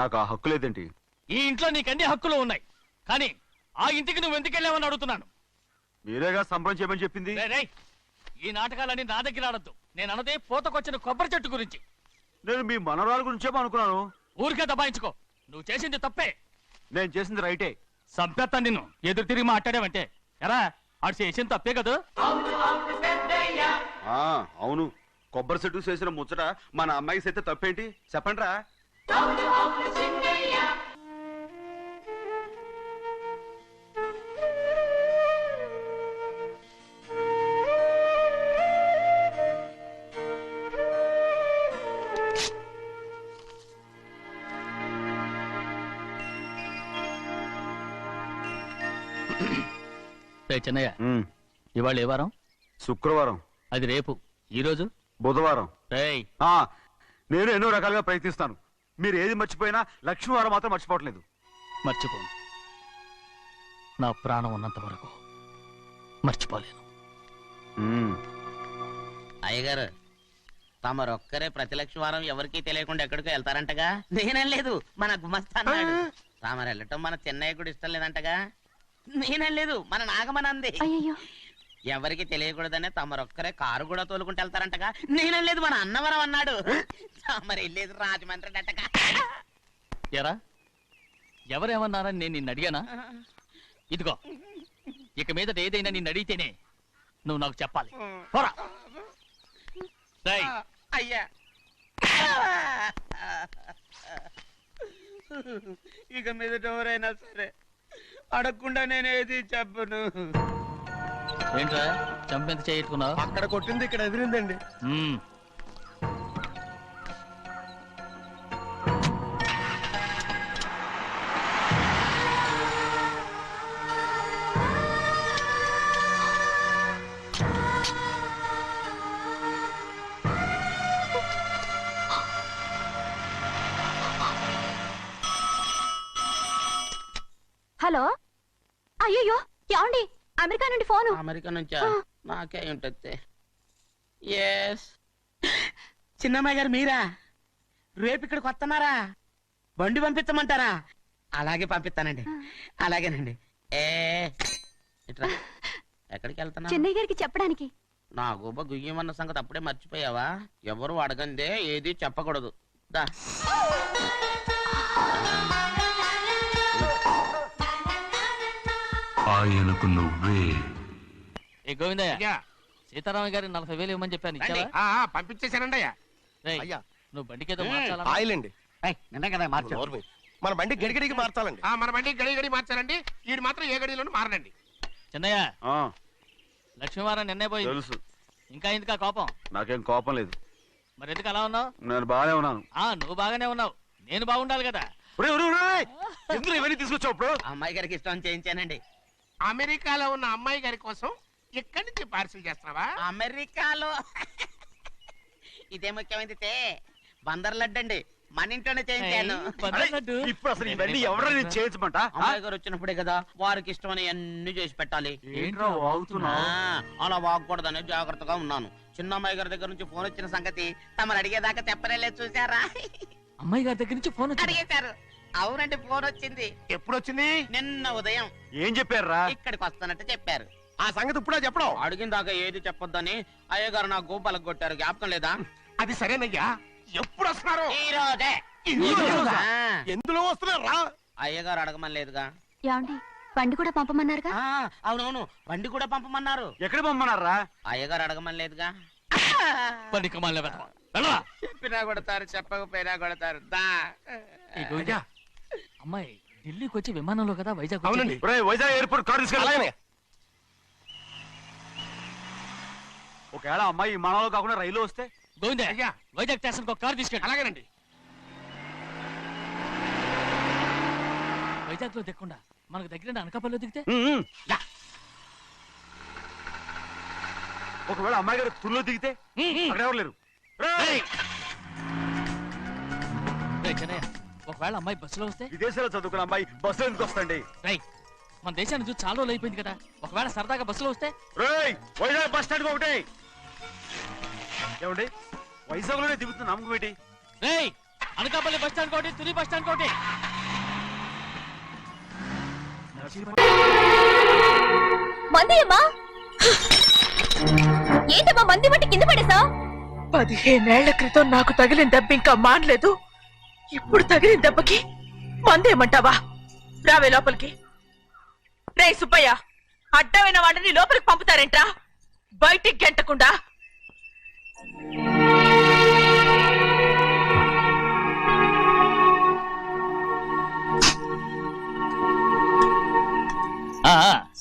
నాకు ఆ హక్కు లేదేంటి? ఈ ఇంట్లో నీకు అన్ని హక్కులు ఉన్నాయి, కానీ ఆ ఇంటికి నువ్వు ఎందుకు వెళ్ళావని అడుగుతున్నాను. మీరేగా సంబరం చేయమని చెప్పింది. రేయ్, ఈ నాటకాలన్నీ నా దగ్గర ఆడద్దు. నేను అన్నదే పూతకొచ్చిన కొబ్బరి చెట్టు గురించి. నేను మీ మనవరాల గురించేమో అనుకున్నాను. ఊరికే దబాయించుకో. నువ్వు చేసింది తప్పే. నేను చేసింది రైటే. సంపేత్తాను నిన్ను ఎదురు తిరిగి మాట్లాడావంటే. ఎరా, ఆడు చేసింది తప్పే కదా? అవును, కొబ్బరి చెట్టు చేసిన ముచ్చట మన అమ్మాయికి అయితే తప్పేంటి చెప్పండి రా. చిన్నయ్య, ఇవాళ ఏ వారం? శుక్రవారం. అది రేపు. ఈ రోజు బుధవారం. రేయ్, నేను ఎన్నో రకాలుగా ప్రయత్నిస్తాను. మీరు ఏది మర్చిపోయినా లక్ష్మీవారం మాత్రం మర్చిపోవట్లేదు. మర్చిపోను. నా ప్రాణం ఉన్నంత వరకు మర్చిపోలేను. అయ్యగారు, తమరొక్కరే ప్రతి లక్ష్మీవారం ఎవరికీ తెలియకుండా ఎక్కడికో వెళ్తారంటగా? నేనేం లేదు, మన గుమస్తా అన్నాడు. తామరు వెళ్ళటం మన చెన్నయ్య కూడా ఇష్టం లేదంటగా? నేనేం లేదు, మన నాగమనంది. ఎవరికి తెలియకూడదనే తమరొక్కరే కారు కూడా తోలుకుంటూ వెళ్తారంటగా? నేనేం లేదు, మన అన్నవరం అన్నాడు. తమరు వెళ్ళేది రాజమండ్రి అంటగా. ఎరా, ఎవరేమన్నారని నేను నిన్ను అడిగానా? ఇదిగో, ఇక మీదట ఏదైనా నిన్ను అడిగితేనే నువ్వు నాకు చెప్పాలి. పోరా. అయ్యా, ఇక మీదట ఎవరైనా సరే అడగకుండా నేనేది చెప్పను. ఏంట్రా చంపెంత చేయట్టుకున్నావు? అక్కడ కొట్టింది ఇక్కడ ఎదిరిందండి. హలో అయ్యో ఏమండి అమెరికా నుండి ఫోను. అమెరికా నుంచా? నాకే ఉంటుంది. ఎస్, చిన్నమ్మాయి గారు మీరా? రేపు ఇక్కడికి వస్తున్నారా? బండి పంపించమంటారా? అలాగే పంపిస్తానండి. అలాగేనండి. ఇట్రా. ఎక్కడికి వెళ్తున్నా? చెన్నై గారికి చెప్పడానికి. నా గుబ్బ గుయ్యమన్న సంగతి అప్పుడే మర్చిపోయావా? ఎవరు అడగందే ఏది చెప్పకూడదు. దా. ఆయనకు నువ్వే. ఏ గోవిందయ్య, సీతారామ గారి 40,000 ఇవ్వమని చెప్పాను, ఇచ్చావా? పంపించేశానండి అయ్యా. రేయ్, నువ్వు బండికేదో మార్చాలా? ఆయిల్ అండి. నిన్న కదా మార్చారు. మన బండి గడిగడికి మార్చాలండి. మన బండి గడి మార్చారండి. వీడు మాత్రం ఏ గడిలోనూ మారనండి. చిన్నయ్య, లక్ష్మీవారం నిన్నే పోయింది. తెలుసు. ఇంకా ఎందుకా కోపం? నాకేం కోపం లేదు. మరి ఎందుకు అలా ఉన్నావు? నేను బాగానే ఉన్నాను. నువ్వు బాగానే ఉన్నావు, నేను బాగుండాలి కదా. ఎందుకు ఇవన్నీ తీసుకొచ్చావు ఇప్పుడు? అమ్మాయి గారికి ఇష్టం చేయించానండి. అమెరికాలో ఉన్న అమ్మాయి గారి కోసం ఎక్కడి నుంచి పార్సిల్ చేస్తున్నావా? అమెరికాలో ఇదే ముఖ్యమైనది. బందర్ లడ్డు అండి, మన ఇంట్లోనే చేయించాను. ఇప్పుడు అసలు ఇవన్నీ ఎవరైనా చేయించమంట? అమ్మాయి గారు వచ్చినప్పుడే కదా వారికి ఇష్టమని అన్ని చేసి పెట్టాలి. అలా వాగకూడదని జాగ్రత్తగా ఉన్నాను. చిన్న అమ్మాయి గారి దగ్గర నుంచి ఫోన్ వచ్చిన సంగతి తమరు అడిగేదాకా చెప్పలేదు. చూసారా? అమ్మాయి గారి దగ్గర నుంచి ఫోన్ అడిగేశారు. అవునండి, ఫోన్ వచ్చింది. ఎప్పుడు వచ్చింది? నిన్న ఉదయం. ఏం చెప్పారా? ఇక్కడికి వస్తానంటే చెప్పారు. ఆ సంగతి ఇప్పుడే చెప్పడం. అడిగిన దాకా ఏది చెప్పొద్దని అయ్యగారు నా గోపాలకు కొట్టారు. జ్ఞాపకం లేదా? అది సరేనయ్యా, ఎప్పుడు వస్తున్నారు? ఈ రోజే. ఎందులో వస్తున్నారా? అయ్యగారు అడగమని లేదుగా. ఏమండి బండి కూడా పంపమన్నారుగా? అవునవును, బండి కూడా పంపమన్నారు. ఎక్కడ పంపమన్నారా? అయ్యగారు అడగమని లేదుగా. చెప్పినా కొడతారు, చెప్పకపోయినా కొడతారు. అమ్మాయి ఢిల్లీకి వచ్చి విమానంలో కదా వైజాగ్. అవునండి. వైజాగ్ ఎయిర్పోర్ట్ కార్ తీసుకెళ్ళి. ఒకవేళ అమ్మాయి విమానంలో కాకుండా రైలు వస్తే? గోవిందే, వైజాగ్ స్టేషన్ ఒక కార్ తీసుకెళ్ళి. అలాగేనండి. వైజాగ్ లో దిక్కుండా మనకు దగ్గర అనకాపల్లిలో దిగితే? ఒకవేళ అమ్మాయి గారు తుల్లో దిగితే? అక్కడ ఎవరు లేరు. ఒకవేళ అమ్మాయి బస్సులో వస్తే? విదేశాల్లో చదువుకున్న అమ్మాయి బస్సులో ఎందుకు వస్తండి? మన దేశాన్ని చూసి చాలా రోజులు అయిపోయింది కదా, ఒకవేళ సరదాగా బస్సులో వస్తే? వైజాగ్ బస్ స్టాండ్ ఒకటి. ఏమండి, వైజాగ్ లోనే దిగుతున్న నమ్మకం ఏంటి? అనకాపల్లి బస్ స్టాండ్ కోటి, తుని బస్ స్టాండ్ కోటి. మంది అమ్మా, ఏంటమ్మా మంది బట్టి కింద పడేసా? 15 ఏళ్ల క్రితం నాకు తగిలిన దెబ్బ ఇంకా మానలేదు. ఇప్పుడు తగిలిన దెబ్బకి మందేమంటావా? రావే లోపలికి. రే సుబ్బయ్య, అడ్డమైన వాడిని లోపలికి పంపుతారేంట్రా? బయటికి గెంటకుండా.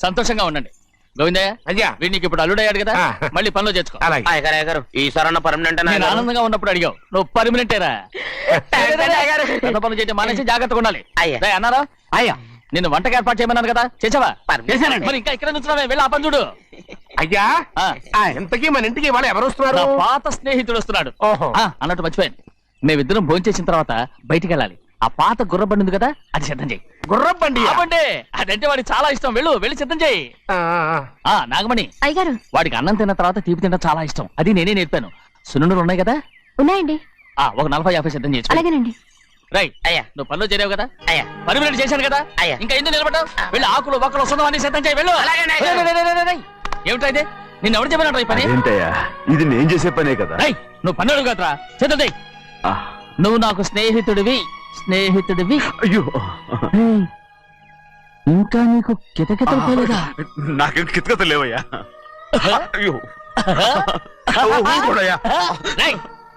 సంతోషంగా ఉండండి గోవిందయ్య. అయ్యా, వీడికి ఇప్పుడు అల్లుడయ్యాడు కదా, మళ్ళీ పనిలో చేర్చుకో. ఈసారన్న పర్మనెంట్. నేను ఆనందంగా ఉన్నప్పుడు అడిగావు, నువ్వు పర్మనెంటేరా. పెద్ద పనులు చేయడం మానేసి జాగ్రత్తగా ఉండాలి. అన్నారా? అయ్యా, నిన్ను వంటకి ఏర్పాటు చేయమన్నాను కదా, చేసావా? చేశానండి. మరి ఇంకా ఇక్కడ నుంచున్నావే, వెళ్ళి ఆ పని చూడు. అయ్యా, ఇంతకీ మన ఇంటికి ఇవాళ ఎవరు వస్తున్నారు? నా పాత స్నేహితుడు వస్తున్నాడు. అన్నట్టు మర్చిపోయాను, మేమిద్దరం భోంచేసిన తర్వాత బయటికి వెళ్ళాలి. ఆ పాత గుర్రబండి ఉంది కదా, అది సిద్ధం చేయి. గుర్రబండి? అదంటే వాడికి చాలా ఇష్టం. వెళ్ళి సిద్ధం చేయి. నాగమణి అయ్యగారు, వాడికి అన్నం తిన్న తర్వాత తీపి తినడం చాలా ఇష్టం. అది నేనే నేర్పాను. సున్నుండలు ఉన్నాయి కదా? ఉన్నాయండి. ఒక 40-50 సిద్ధం చేసి. అలాగేనండి. రైట్. అయ్యా, నువ్వు పనిలో చేరావు కదా, అయ్యా పర్మనెంట్ చేశాను కదా, అయ్యా ఇంకా ఎందుకు నిలబడ్డావు? వెళ్ళి ఆకులు బొక్కలు వస్తుందో అన్ని సిద్ధం చేయి. వెళ్ళు. ఏమిటా ఇది? నిన్ను ఎవరు చెప్పినట్టు ఈ పని? ఏంటయ్యా, ఇది నేను చేసే పనే కదా. నువ్వు పని అడుగు కదరా, సిద్ధం చేయి. నువ్వు నాకు స్నేహితుడివి. అయ్యో, ఇంకా నీకు కితకితలు పోలేదా? నాకేం కితకత లేవయ్యా. అయ్యో,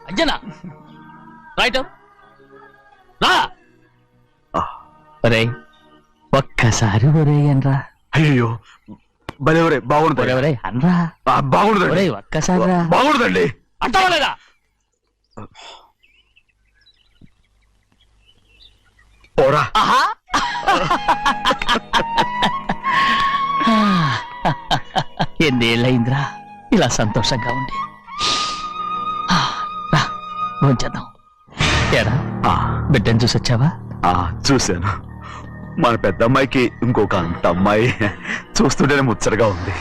అంజనా రైట్ రా. ఒక్కసారి ఒరే అనరా. అయ్యో, భలేవరే, బాగుంటుంది. అనరా, బాగుండదండి. ఒక్కసారి బాగుండదండి. అంటావా లేదా? పోరా. ఎన్నేళ్ళయిందిరా ఇలా సంతోషంగా ఉండి. భోంచేద్దాం. ఏరా, బిడ్డను చూసొచ్చావా? చూశాను. మన పెద్ద అమ్మాయికి ఇంకొక అంత అమ్మాయి చూస్తుంటేనే ముచ్చటగా ఉంది.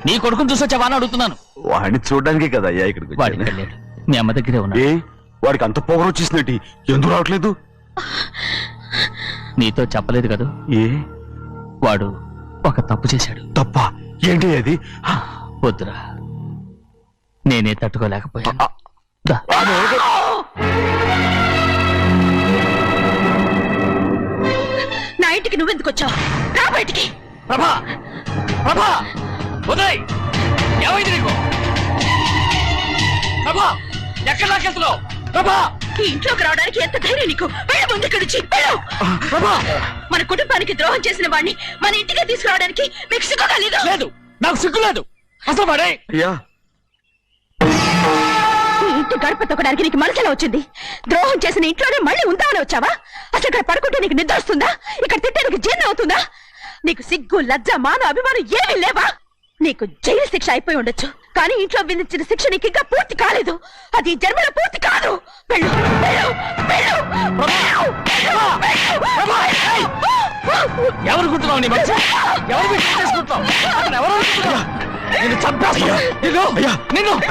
నీ కొడుకుని చూసొచ్చావా అని అడుగుతున్నాను. వాడిని చూడడానికి కదా అయ్యా ఇక్కడికి వాడికి వచ్చాను. వెళ్ళాడు, మీ అమ్మ దగ్గరే ఉన్నా. ఏ వాడికి అంత పొగరు వచ్చేసినట్టు ఎందుకు రావట్లేదు? నీతో చెప్పలేదు కదా. ఏ వాడు ఒక తప్పు చేశాడు. తప్ప ఏంటి అది? వద్దురా, నేనే తట్టుకోలేకపోయాను. దా. నా ఇంటికి నువ్వెందుకు వచ్చావు? రా బయటికి. ప్రభా, ప్రభా, ఉదయ్, ఏమైంది నీకు? ప్రభా, ఎక్కడ లాకెళ్తున్నావు? ప్రభా, ఈ ఇంట్లోకి రావడానికి ఎంత ధైర్యం నీకు? వెళ్ళు ముందు ఇక్కడి నుంచి, వెళ్ళు. మన కుటుంబానికి ద్రోహం చేసిన వాడిని మన ఇంటికి తీసుకురావడానికి మీకు సిగ్గుగా లేదు? లేదు, నాకు సిగ్గు లేదు అసలు. వాడే అయ్యా, ఈ ఇంటి గడప తొక్కడానికి నీకు మనసులో వచ్చింది. ద్రోహం చేసిన ఇంట్లోనే మళ్ళీ ఉందామని వచ్చావా? అసలు ఇక్కడ పడుకుంటే నీకు నిద్ర వస్తుందా? ఇక్కడ తింటే నీకు జీర్ణం అవుతుందా? నీకు సిగ్గు, లజ్జ, మాన, అభిమానం ఏమీ లేవా? నీకు జైలు శిక్ష అయిపోయి ఉండొచ్చు, కానీ ఇంట్లో విధించిన శిక్ష నీకు ఇంకా పూర్తి కాలేదు. అది ఈ జన్మలో పూర్తి కాదు. వెళ్ళు, వెళ్ళు, వెళ్ళు, వెళ్ళు, వెళ్ళు. ఎవరు గుర్తున్నావు? నీ మంచి ఎవరు చేసుకుంటావు? ఎవరు నిన్ను చంపేస్తా. నిన్ను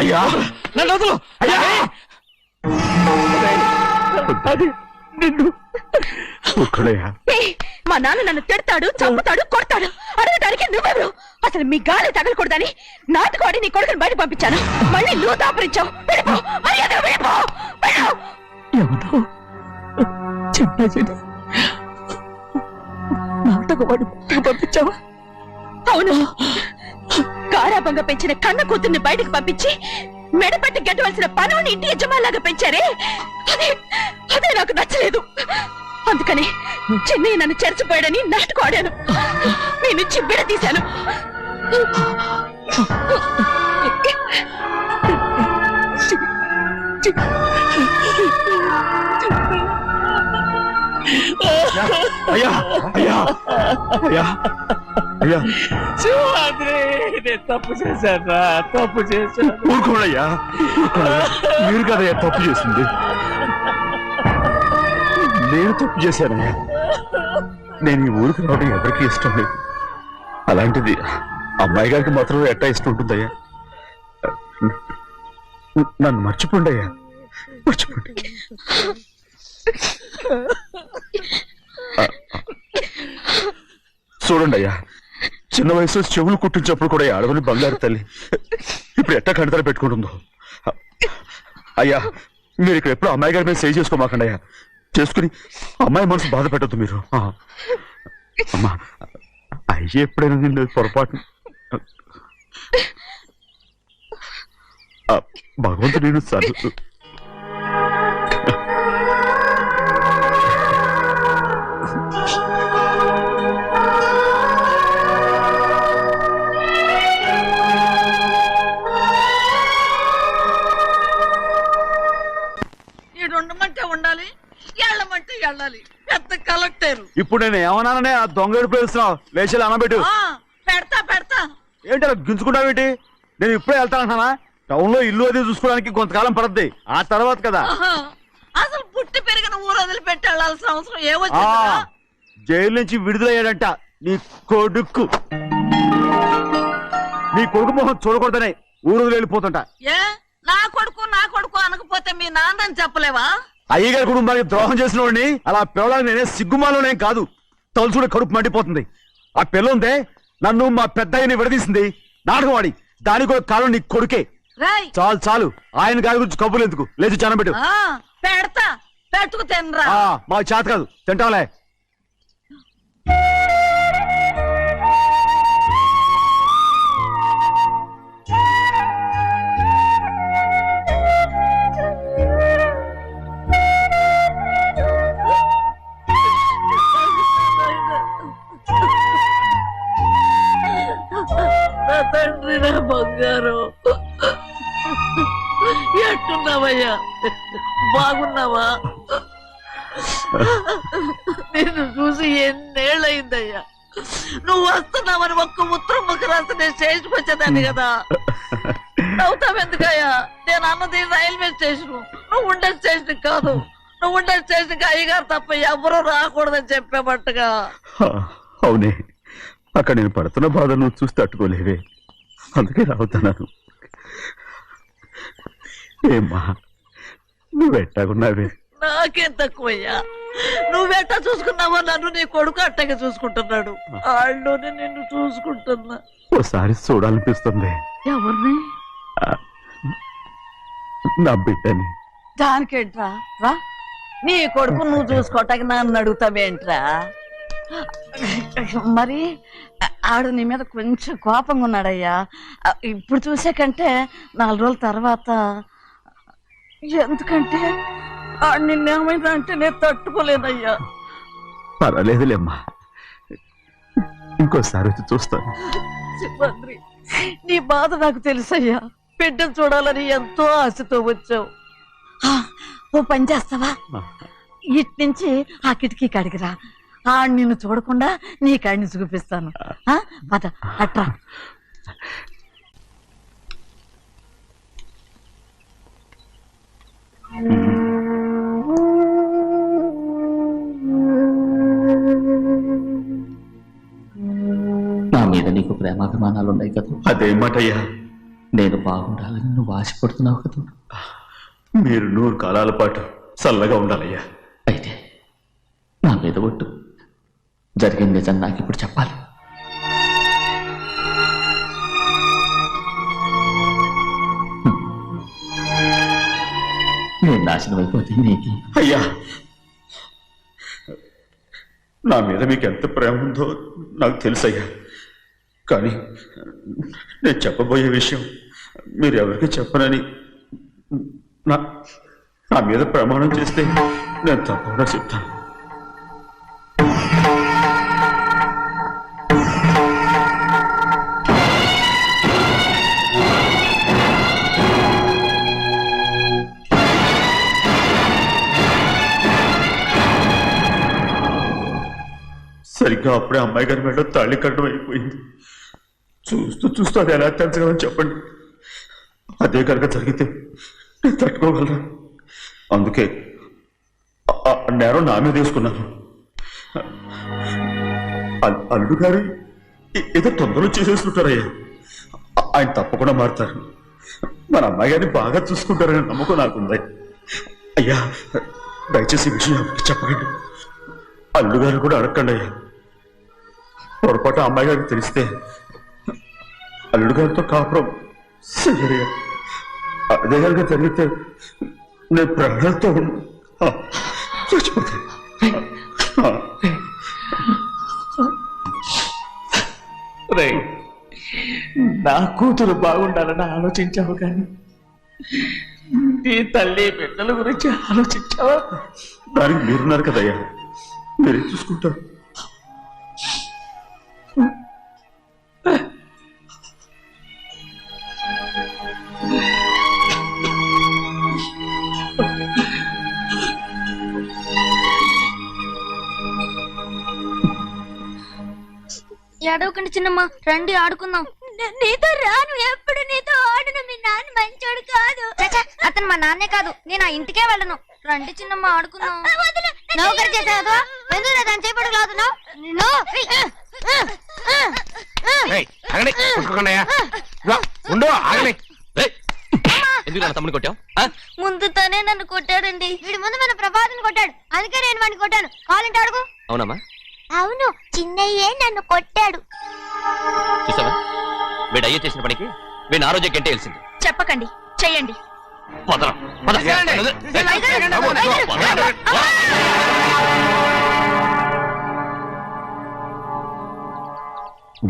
అయ్యా, నన్ను వదులు. నిన్ను ఒక్కడయ్యా. మా నాన్న నన్ను తిడతాడు, చంపుతాడు, కొడతాడు. అడగడానికి నువ్వెవరు? అసలు మీ గాలి తగలకూడదని నాటుకోడి నీ కొడుకుని బయట పంపించాను. మళ్ళీ నువ్వు దాపరించావు. వెళ్ళిపో, మర్యాదగా వెళ్ళిపో, వెళ్ళు. ఎవరో చెప్పేది నాటకవాడి పంపించావా? అవును, గారాబంగా పెంచిన కన్న కూతుర్ని బయటకు పంపించి మెడపట్టి గెట్టవలసిన పనుని ఇంటి యజమానిలాగా పెంచారే, అదే నాకు నచ్చలేదు. అందుకని చెన్నై నన్ను చెరచిపోయాడని నాటకం ఆడాను. మీ నుంచి విడదీశాను. అయ్యా, అయ్యా, అయ్యా, అయ్యా, నేను తప్పు చేశాను, తప్పు చేశాను. ఊరుకోడయ్యా, మీరు కదయ్యా తప్పు చేసింది. నేను తప్పు చేశానయ్యా. నేను ఈ ఊరికి రావడం ఎవరికి ఇష్టం లేదు. అలాంటిది అమ్మాయి గారికి మాత్రం ఎట్టా ఇష్టం ఉంటుందయ్యా. నన్ను మర్చిపోండి అయ్యా, మర్చిపోండి. చూడండి అయ్యా, చిన్న వయసులో చెవులు కుట్టించినప్పుడు కూడా ఆడవని బంగారు తల్లి ఇప్పుడు ఎట్టా కంటతల పెట్టుకుంటుందో. అయ్యా, మీరు ఇక్కడ ఎప్పుడు అమ్మాయి గారి మీద సేవ్ చేసుకోమాకండి అయ్యా. చేసుకుని అమ్మాయి మనసు బాధ పెట్టద్దు మీరు. అమ్మా, అయ్యి ఎప్పుడైనా నిన్ను పొరపాటు భగవంతుడు నేను సర్దు. ఉండాలి, వెళ్ళమంటే వెళ్ళాలి. పెద్ద కలెక్టర్. ఇప్పుడు నేను ఏమన్నాననే ఆ దొంగ ఎడుపు వేస్తున్నావు. లేచి అనబెట్టు. పెడతా పెడతా. ఏంటి అలా గించుకుంటావేంటి? నేను ఇప్పుడే వెళ్తానంటున్నానా? టౌన్ లో ఇల్లు అది చూసుకోవడానికి కొంతకాలం పడద్ది, ఆ తర్వాత కదా. అసలు పుట్టి పెరిగిన ఊరు వదిలిపెట్టి వెళ్ళాల్సిన అవసరం ఏమొచ్చింది? జైలు నుంచి విడుదలయ్యాడంట నీ కొడుకు. నీ కొడుకు మొహం చూడకూడదనే ఊరు వెళ్ళిపోతుంటా. ఏ నా కొడుకు అనకపోతే మీ నాన్నని చెప్పలేవా? అయ్యగారి కుటుంబానికి ద్రోహం చేసిన వాడిని అలా పిల్లలని నేనే సిగ్గుమాలోనేం కాదు, తలుచుకుంటే కడుపు మండిపోతుంది. ఆ పిల్లందే నన్ను మా పెద్దయ్యని విడదీసింది. నాటకవాడి దానికి ఒక కాలం నీ కొడుకే. చాలు చాలు, ఆయన గారి గురించి కబుర్లు ఎందుకు? లేచి చనబెట్టు. పెడతా, పెట్టుకు తినరా. మా చేత కాదు, తింటాంలే. తండ్రి, నా బంగారం, ఎట్టున్నావయ్యా? బాగున్నావా? నిన్ను చూసి ఎన్నేళ్ళయిందయ్యా. నువ్వు వస్తున్నావని ఒక్క ఉత్తరం ముక్క రాస్తే నేను స్టేషన్కి వచ్చేదాన్ని కదా. నవ్వుతావెందుకయ్యా? నేను అన్నది రైల్వే స్టేషన్, నువ్వు ఉండే స్టేషన్ కాదు, నువ్వు ఉండే స్టేషన్కి అయ్యగారు తప్ప ఎవరూ రాకూడదని చెప్పేమట్టుగా. అవునే, అక్కడ నేను పడుతున్న బాధ నువ్వు చూసి తట్టుకోలేవే, అందుకే రావుతున్నాను. ఏమ్మా నువ్వెట్టాగున్నావే? నాకేం తక్కువయ్యా, నువ్వెట్టా చూసుకున్నావో నన్ను నీ కొడుకు అట్టగా చూసుకుంటున్నాడు. ఆళ్ళలోనే నిన్ను చూసుకుంటున్నా. ఓసారి చూడాలనిపిస్తుంది. ఎవరిని? నా బిడ్డని. దానికేంట్రా, రా నీ కొడుకు నువ్వు చూసుకోవటానికి నన్ను అడుగుతావేంట్రా? మరి ఆడు నీ మీద కొంచెం కోపంగా ఉన్నాడయ్యా. ఇప్పుడు చూసే కంటే 4 రోజుల తర్వాత. ఎందుకంటే ఆడు నిన్నేమైనా అంటే నేను తట్టుకోలేనయ్యా. పర్వాలేదులేమ్మా, ఇంకోసారి వచ్చి చూస్తాను. సింహాద్రి, నీ బాధ నాకు తెలుసయ్యా. బిడ్డను చూడాలని ఎంతో ఆశతో వచ్చావు. ఓ పని చేస్తావా, ఇటు నుంచి ఆ కిటికీ కడిగిరా. ఆడు నిన్ను చూడకుండా నీ కాడిని చూపిస్తాను. పద అట్రా. నా మీద నీకు ప్రేమాభిమానాలు ఉన్నాయి కదా. అదేమాటయ్యా? నేను బాగుండాలని నువ్వు ఆశపడుతున్నావు కదా. మీరు 100 కాలాల పాటు చల్లగా ఉండాలయ్యా. అయితే నా మీద ఒట్టు, జరిగిన నిజం నాకు ఇప్పుడు చెప్పాలి. నేను నాశనం అయిపోతే నీకు. అయ్యా, నా మీద మీకు ఎంత ప్రేమ ఉందో నాకు తెలుసయ్యా. కానీ నేను చెప్పబోయే విషయం మీరు ఎవరికి చెప్పనని నా మీద ప్రమాణం చేస్తే నేను తప్పకుండా చెప్తాను. సరిగ్గా అప్పుడే అమ్మాయి గారి మెడలో తాళి కట్టడం అయిపోయింది. చూస్తూ చూస్తూ అది ఎలా తెంచగలని చెప్పండి. అదే కనుక జరిగితే నేను తట్టుకోగలరా? అందుకే నేరం నా మీద వేసుకున్నాను. అల్లుడు గారు ఏదో తొందరలో చేసేస్తుంటారయ్యా. ఆయన తప్పకుండా మారుతారు. మన అమ్మాయి గారిని బాగా చూసుకుంటారనే నమ్మకం నాకుంది. అయ్యా, దయచేసి ఈ విషయం ఎవరికి చెప్పండి. అల్లుడు గారు కూడా అడగండి అయ్యా. పొరపాటు అమ్మాయి గారికి తెలిస్తే అల్లుడు గారితో కాపురం సరియా. అదే కనుక జరిగితే నేను ప్రాణాలతో చచ్చిపోతాను. నా కూతురు బాగుండాలని ఆలోచించావు, కానీ నీ తల్లి బిడ్డల గురించి ఆలోచించావా? దానికి మీరున్నారు కదయ్యా, మీరే చూసుకుంటారు. ఏడవకండి చిన్నమ్మ, రండి ఆడుకుందాం. నీతో రాను, ఎప్పుడు నీతో ఆడను. మీ నాన్న మంచోడు కాదు. అతను మా నాన్నే కాదు, నేను ఆ ఇంటికే వెళ్ళను. రండి చిన్నమ్మ ఆడుకుందాం. నౌకరి చేసావు ఎందుకు దాని చేపడు లాదున్నావు? తమ్ముడు కొట్టావు? ముందు తనే నన్ను కొట్టాడండి. వీడి ముందు మన ప్రభాతం కొట్టాడు, అందుకే నేను వాడిని కొట్టాను. కావాలంటే అడుగు. అవునమ్మా? అవును, చిన్నయ్యే నన్ను కొట్టాడు. చూసావా, వీడు అయ్యే చేసిన పనికి వీడిని ఆ రోజే గంటే తెలిసింది. చెప్పకండి, చెయ్యండి.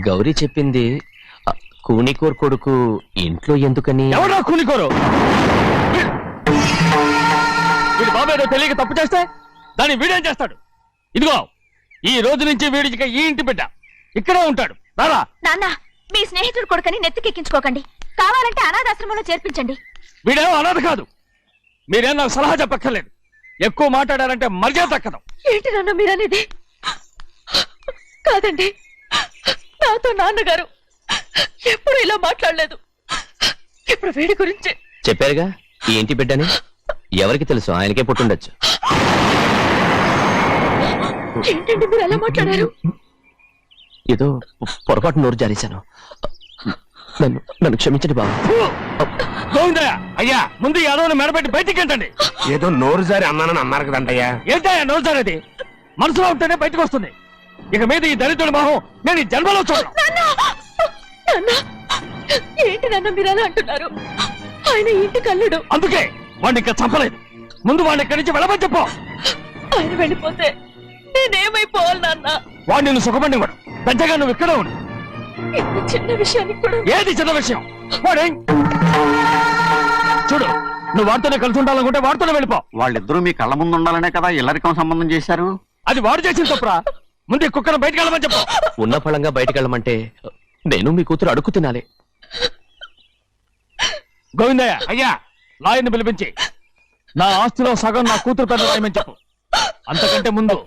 గౌరీ చెప్పింది కూనికోర్ కొడుకు ఇంట్లో ఎందుకని? ఎవరా కూనికోరు? వీడి బాబాయ్ తెలియక తప్పు చేస్తే దాన్ని వీడేం చేస్తాడు? ఇదిగో, ఈ రోజు నుంచి వీడికి ఈ ఇంటి బిడ్డ ఇక్కడే ఉంటాడు. రారా. నాన్న, మీ స్నేహితుడు కొడుకని నెత్తికెక్కించుకోకండి. కావాలంటే అనాథాశ్రమంలో చేర్పించండి. వీడేమో అనాథ కాదు. మీరేం నాకు సలహా చెప్పక్కర్లేదు. ఎక్కువ మాట్లాడారంటే మర్యాద తక్కదు. ఏంటి నాన్న మీరనేది? కాదండి, నాతో నాన్నగారు ఎప్పుడు ఇలా మాట్లాడలేదు. ఇప్పుడు వీడి గురించి చెప్పారుగా ఈ ఇంటి బిడ్డని. ఎవరికి తెలుసు, ఆయనకే పుట్టుండొచ్చు. ఏంటండి మీరు ఎలా మాట్లాడారు? ఏదో పొరపాటు నోరు జారేశాను. నన్ను క్షమించండి బాబు. గోవిందయ్య అయ్యా, ముందు యాదవ్ని మెడబెట్టి బయటికి ఏంటండి? ఏదో నోరు జారి అన్నానని అన్నారు కదంటయ్యా. ఏంటయ్యా నోరు జారేది? మనసులో ఉంటేనే బయటకు వస్తుంది. ఇక మీద ఈ దరిద్రుడి మొహం నేను ఈ జన్మలో చూడను. ఏంటి నాన్న మీరు అలా అంటున్నారు? ఆయన ఇంటి కల్లుడు. అందుకే వాడిని ఇంకా చంపలేదు. ముందు వాడిని ఇక్కడి నుంచి వెళ్ళమని చెప్పు. ఆయన వెళ్ళిపోతే నేనేమైపోవాలి నాన్న? వాడిని నువ్వు సుఖపడివాడు. పెద్దగా నువ్వు ఇక్కడే ఉండు. ఇంత చిన్న విషయానికి కూడా. ఏది చిన్న విషయం? వాడే చూడు, నువ్వు వాడితోనే కలిసి ఉండాలనుకుంటే వాడితోనే వెళ్ళిపో. వాళ్ళిద్దరూ మీ కళ్ళ ముందు ఉండాలనే కదా ఇల్లరికం సంబంధం చేశారు. అది వాడు చేసిన తప్పురా. ముందు ఈ కుక్కను బయటకు వెళ్ళమని చెప్పు. ఉన్న ఫలంగా బయటకు వెళ్ళమంటే నేను మీ కూతురు అడుగు తినాలి. గోవిందయ్య అయ్యా, లాయర్ని పిలిపించి నా ఆస్తిలో సగం నా కూతురు పెద్ద రాయమని చెప్పు. అంతకంటే ముందు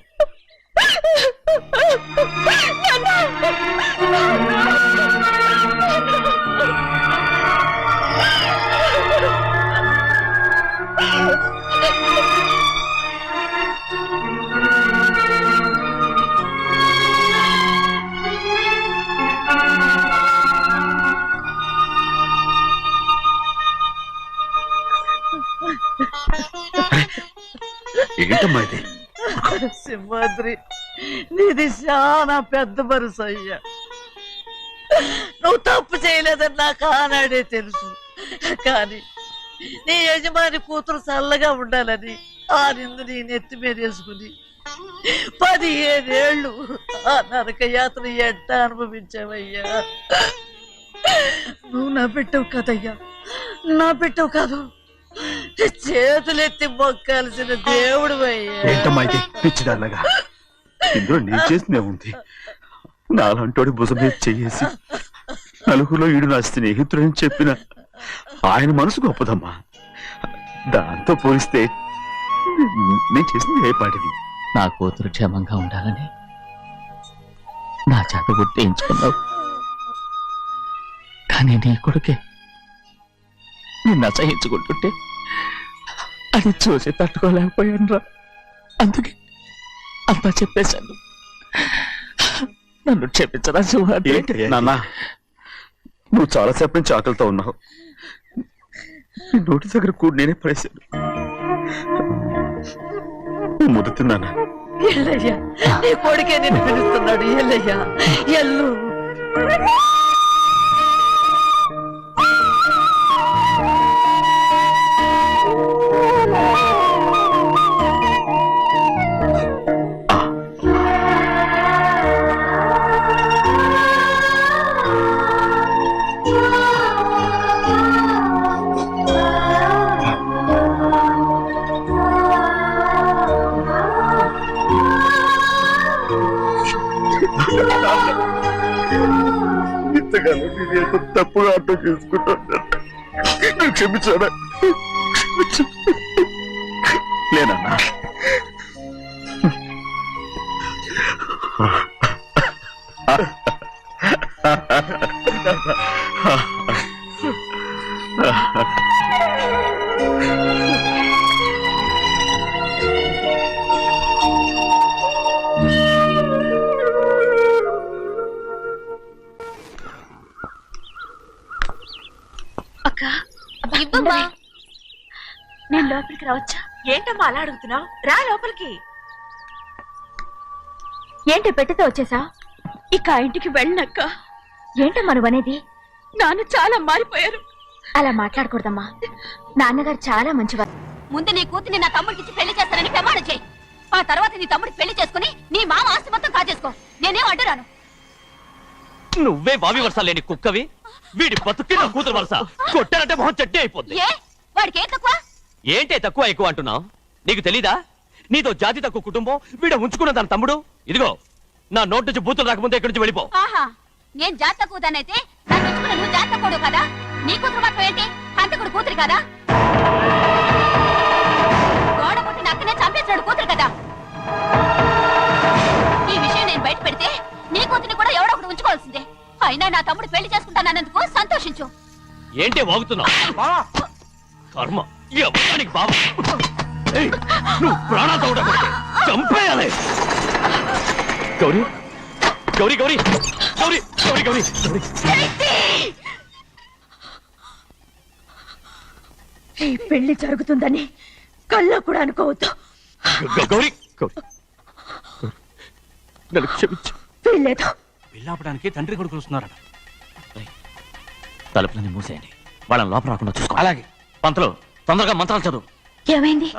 ఏంటమ్మా ఇది? సింహాద్రి, నీది చాలా పెద్ద మనసు అయ్యా. నువ్వు తప్పు చేయలేదని నాకు ఆనాడే తెలుసు. కానీ నీ యజమాని కూతురు చల్లగా ఉండాలని ఆ నిందు నీ నెత్తి మీద వేసుకుని 15 ఏళ్ళు ఆ నరక యాత్ర ఎట్ట అనుభవించావయ్యా. నువ్వు నా పెట్టవు కదయ్యా, నా పెట్టవు కాదు, చేతులెత్తి మొక్కాల్సిన దేవుడు అయ్యా. ఏంటమ్మా ఇది పిచ్చిదాన్నగా? ఇందులో నేను చేసినే ఉంది. నాలంటోడి భుజం మీద చెయ్యేసి నలుగురిలో ఈడు నా స్నేహితుడని చెప్పిన ఆయన మనసు గొప్పదమ్మా. దాంతో పోలిస్తే నేను చేసింది ఏ పాటిది? నా కూతురు క్షేమంగా ఉండాలని నా చేత గుర్తించుకున్నావు. కానీ నీ కొడుకే నిన్ను అసహించుకుంటుంటే అది చూసి తట్టుకోలేకపోయాను రా. అందుకే అంతా చెప్పేశాను. నన్ను క్షమించరా సింహాద్రి. నాన్న, నువ్వు చాలాసేపు నుంచి ఆకలితో ఉన్నావు. నీ నోటి దగ్గర కూడా నేనే పడేశాను. ముద్దు తిన్నానా? ఎల్లయ్యా, నీ కొడుకే నిన్ను పిలుస్తున్నాడు. ఎల్లయ్యా, ఎల్లు. ఇంతకాలం నేను తప్పుగా అర్థం చేసుకుంటాను. క్షమించాడా? లేనన్నా. ఇవ్వమ్మా. నేను లోపలికి రావచ్చా? ఏంటమ్మా అలా అడుగుతున్నావు? రా లోపలికి. ఏంటి పెట్టితే వచ్చేసా? ఇక ఆ ఇంటికి వెళ్ళనక్క. ఏంటమ్మా నువ్వు అనేది? నాన్న చాలా మారిపోయారు. అలా మాట్లాడకూడదమ్మా. నాన్నగారు చాలా మంచివారు. ముందు నీ కూతుర్ని నా తమ్ముడికి పెళ్లి చేస్తానని ప్రమాణం చేయి. ఆ తర్వాత నీ తమ్ముడికి పెళ్లి చేసుకుని నీ మామ ఆస్తి మొత్తం కాజేసుకో. నేనేం అడ్డురాను. నువ్వే బావి వరుస లేని కుక్కవి. వీడి బతుక్కి నా కూతురు వరుస. కొట్టానంటే మొహం చట్నీ అయిపోద్ది. వాడికి ఏం తక్కువ? ఏంటే తక్కువ ఎక్కువ అంటున్నావు? నీకు తెలీదా? నీతో జాతి తక్కువ కుటుంబం వీడ ఉంచుకున్న దాని తమ్ముడు. ఇదిగో నా నోటి నుంచి బూతులు రాకముందే ఇక్కడి నుంచి వెళ్ళిపో. ఆహా, నేను జాత కూదానైతే నన్ను ఉంచుకున్న నువ్వు జాత కూడు కదా. నీ కూతురు మాత్రం ఏంటి? హంతకుడు కూతురు కదా. గోడ పుట్టిన అక్కనే చంపేసినాడు కూతురు కదా. ఈ విషయం నేను బయట పెడితే నీ కూతురిని కూడా ఎవడో ఒకటి ఉంచుకోవాల్సిందే. అయినా నా తమ్ముడు పెళ్లి చేసుకుంటానన్నందుకు సంతోషించు. ఏంటే వాగుతున్నావు? కర్మ. ఎవరికి బావ ఏయ్, నువ్వు ప్రాణాలతో ఉండకూడదు, చంపేయాలి. గౌరీ గౌరీ గౌరీ గౌరీ గౌరీ గౌరీ గౌరీ ఈ పెళ్లి జరుగుతుందని కల్లో కూడా అనుకోవద్దు. గౌరీ గౌరీ నన్ను క్షమించు. వీల్లేదు. పెళ్ళాపడానికి తండ్రి కొడుకులు వస్తున్నారట. తలుపులని మూసేయండి, వాళ్ళని లోపల రాకుండా చూసుకో. అలాగే. పంతులు తొందరగా మంత్రాలు చదువు. ఏమైంది?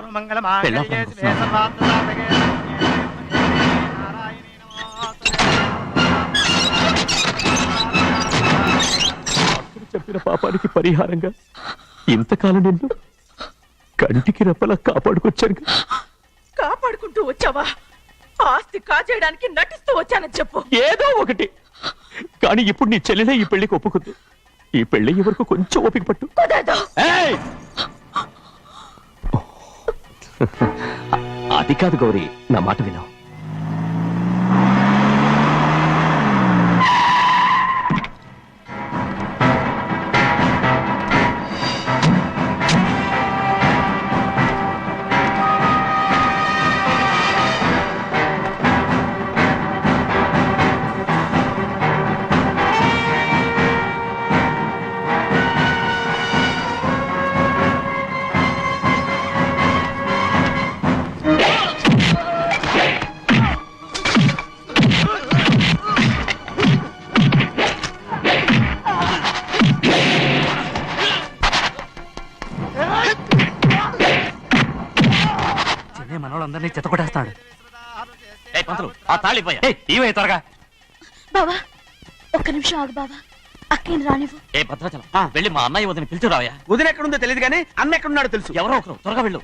చెప్పిన పాపానికి పరిహారంగా ఇంతకాలం నిన్ను కంటికి రెప్పలా కాపాడుకొచ్చాను. కాపాడుకుంటూ వచ్చావా? ఆస్తి కాజేయడానికి నటిస్తూ వచ్చానని చెప్పు. ఏదో ఒకటి. కానీ ఇప్పుడు నీ చెల్లెలే ఈ పెళ్లికి ఒప్పుకుంది. ఈ పెళ్లి ఎవరికి కొంచెం ఓపిక పట్టు. ఏయ్! అది కాదు గౌరీ, నా మాట విను. మనోళ్ళందరినీ చెత్తకొట్టేస్తాడు. పంతులు ఆ తాళిపోయా ఇవే త్వరగా. బావా ఒక్క నిమిషం ఆగు బావా, అక్కేం రానివ్వు. ఏ భద్రాచలం వెళ్ళి మా అన్నయ్య వదిన పిలిచిరావయ్యా. వదిన ఎక్కడుందో తెలియదు కానీ అన్న ఎక్కడున్నాడో తెలుసు. ఎవరో ఒకరు త్వరగా వెళ్ళు.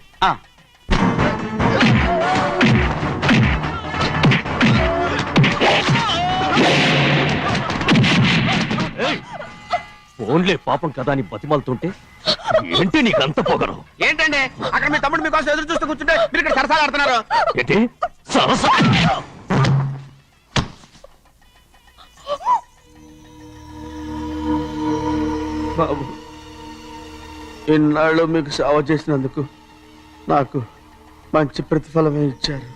ఫోన్లే పాపం కదా అని బతిమాలుతుంటే ఏంటి నీకంత పొగరు? ఏంటండి అక్కడ మీ తమ్ముడు మీకోసం ఎదురు చూస్తూ కూర్చుంటే మీరు ఇక్కడ సరసాలు ఆడుతున్నారు. ఏంటి సరస? బాబు, ఇన్నాళ్ళు మీకు సేవ చేసినందుకు నాకు మంచి ప్రతిఫలమే ఇచ్చారు.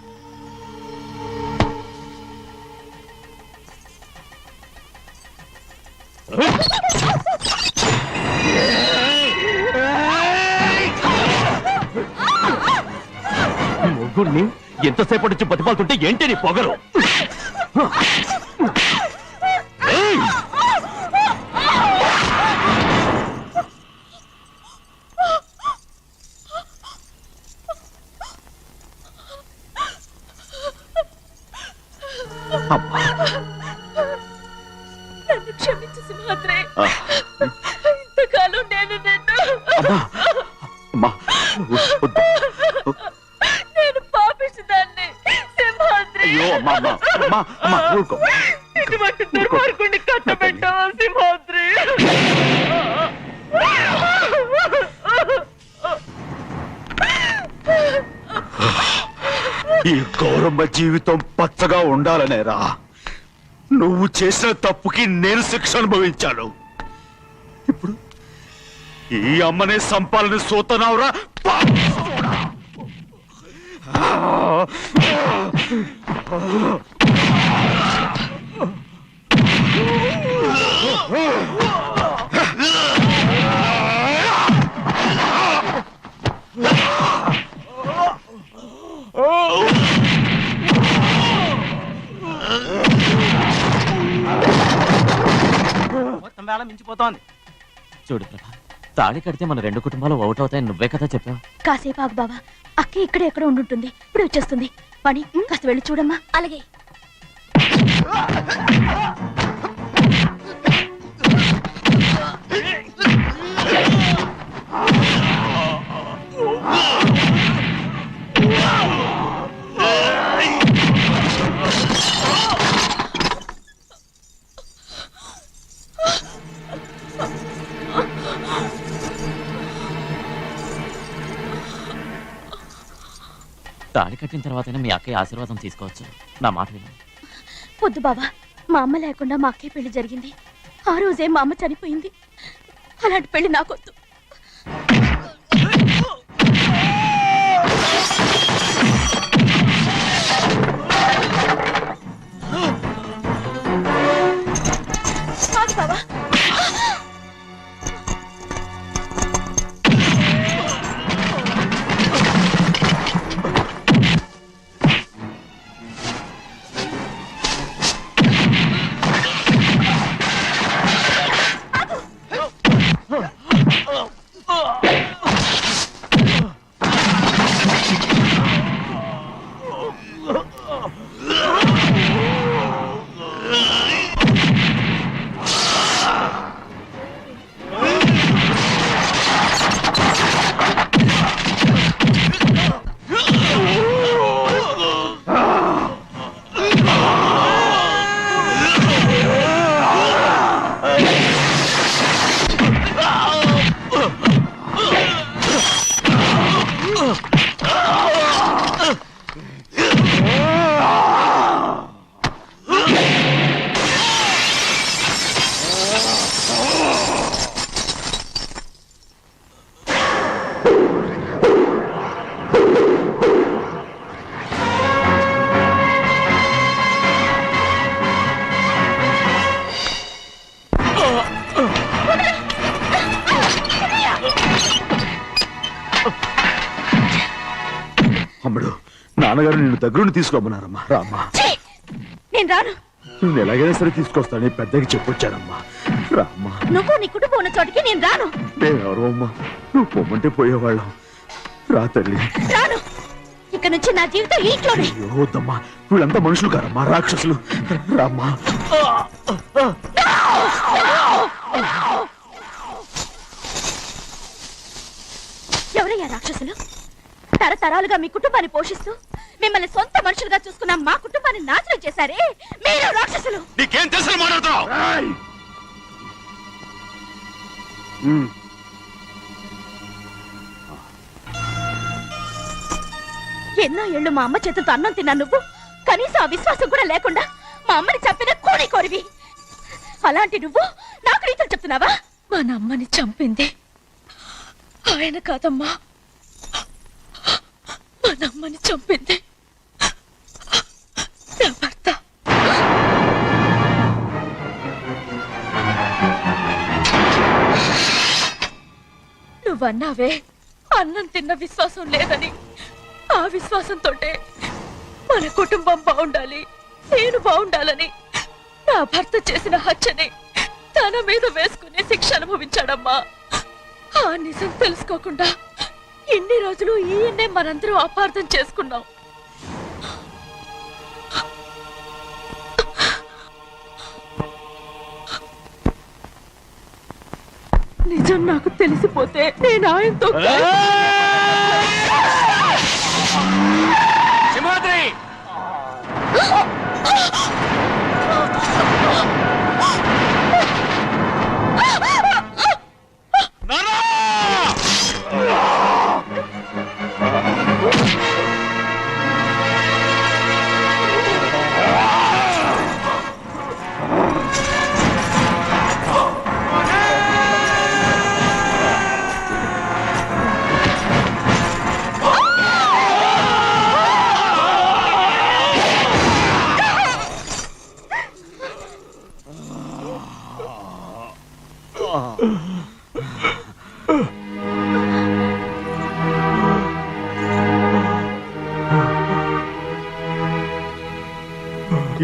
ముగ్గురిని ఎంతసేపటి నుంచి బతిమాలుతుంటే ఏంటి నీ పొగరు? నన్ను క్షమించు సింహాద్రి. ఇంతకాలం నేను నేను పాపిస్తుందాన్ని సింహాద్రి. ఇటువంటి దుర్మార్గుడిని కట్టబెట్టావా సింహాద్రి? ఈ గౌరమ్మ జీవితం పచ్చగా ఉండాలనేరా నువ్వు చేసిన తప్పుకి నేను శిక్ష అనుభవించాను. ఇప్పుడు ఈ అమ్మనే సంపాలని సోతనావురా. మొత్తం వేళ మించిపోతోంది. చూడు ప్రభా, తాళి కడితే మన రెండు కుటుంబాలు అవుట్ అవుతాయని నువ్వే కదా చెప్పావు. కాసేపు ఆగు బావా, అక్కే ఇక్కడే ఎక్కడ ఉండుంటుంది, ఇప్పుడు వచ్చేస్తుంది. పని కాస్త వెళ్ళి చూడమ్మా. అలాగే. తాళి కట్టిన తర్వాతనే మీ అక్కయ్య ఆశీర్వాదం తీసుకోవచ్చు. నా మాట విను. వద్దు బావా, మా అమ్మ లేకుండా మా అక్కయ్య పెళ్లి జరిగింది. ఆ రోజే మా అమ్మ చనిపోయింది. అలాంటి పెళ్లి నాకొద్దు. నాన్నగారు నిన్ను దగ్గరుండి తీసుకోమన్నారమ్మా. రామ్మా. నేను రాను. నేను ఎలాగైనా సరే తీసుకొస్తాను, పెద్దకి చెప్పొచ్చానమ్మా. రామ్మా. నువ్వు నీ కుటుంబం ఉన్న చోటికి నేను రాను. నేనెవరో అమ్మా, నువ్వు పొమ్మంటే పోయేవాళ్ళం. రా తల్లి. రాను. ఇక నుంచి నా జీవితం ఈ ఇంట్లోనే. వద్దమ్మా, వీళ్ళంతా మనుషులు కారమ్మా, రాక్షసులు. రామ్మా. ఎవరయ్యా రాక్షసులు? తరతరాలుగా మీ కుటుంబాన్ని పోషిస్తూ మిమ్మల్ని సొంత మనుషులుగా చూసుకున్న మా కుటుంబాన్ని నాశనం చేశారే మీరు రాక్షసులు. నీకేం తెలుసు మాట్లాడుతున్నావు? ఎన్నో ఏళ్ళు మా అమ్మ చేతులతో అన్నం తిన్నా నువ్వు కనీసం ఆ విశ్వాసం కూడా లేకుండా మా అమ్మని చంపిన కోడి కోరివి. అలాంటి నువ్వు నాకు రీతులు చెప్తున్నావా? మా అమ్మని చంపింది ఆయన కాదమ్మా, మా అమ్మని చంపింది నా భర్త. నువ్వన్నావే అన్నం తిన్న విశ్వాసం లేదని. ఆ విశ్వాసంతో మన కుటుంబం బాగుండాలి, నేను బాగుండాలని నా భర్త చేసిన హత్యని తన మీద వేసుకునే శిక్ష అనుభవించాడమ్మా. ఆ నిజం తెలుసుకోకుండా ఇన్ని రోజులు ఈయన్నే మనందరం అపార్థం చేసుకున్నాం. నిజం నాకు తెలిసిపోతే నేను ఆయనతో సింహాద్రి!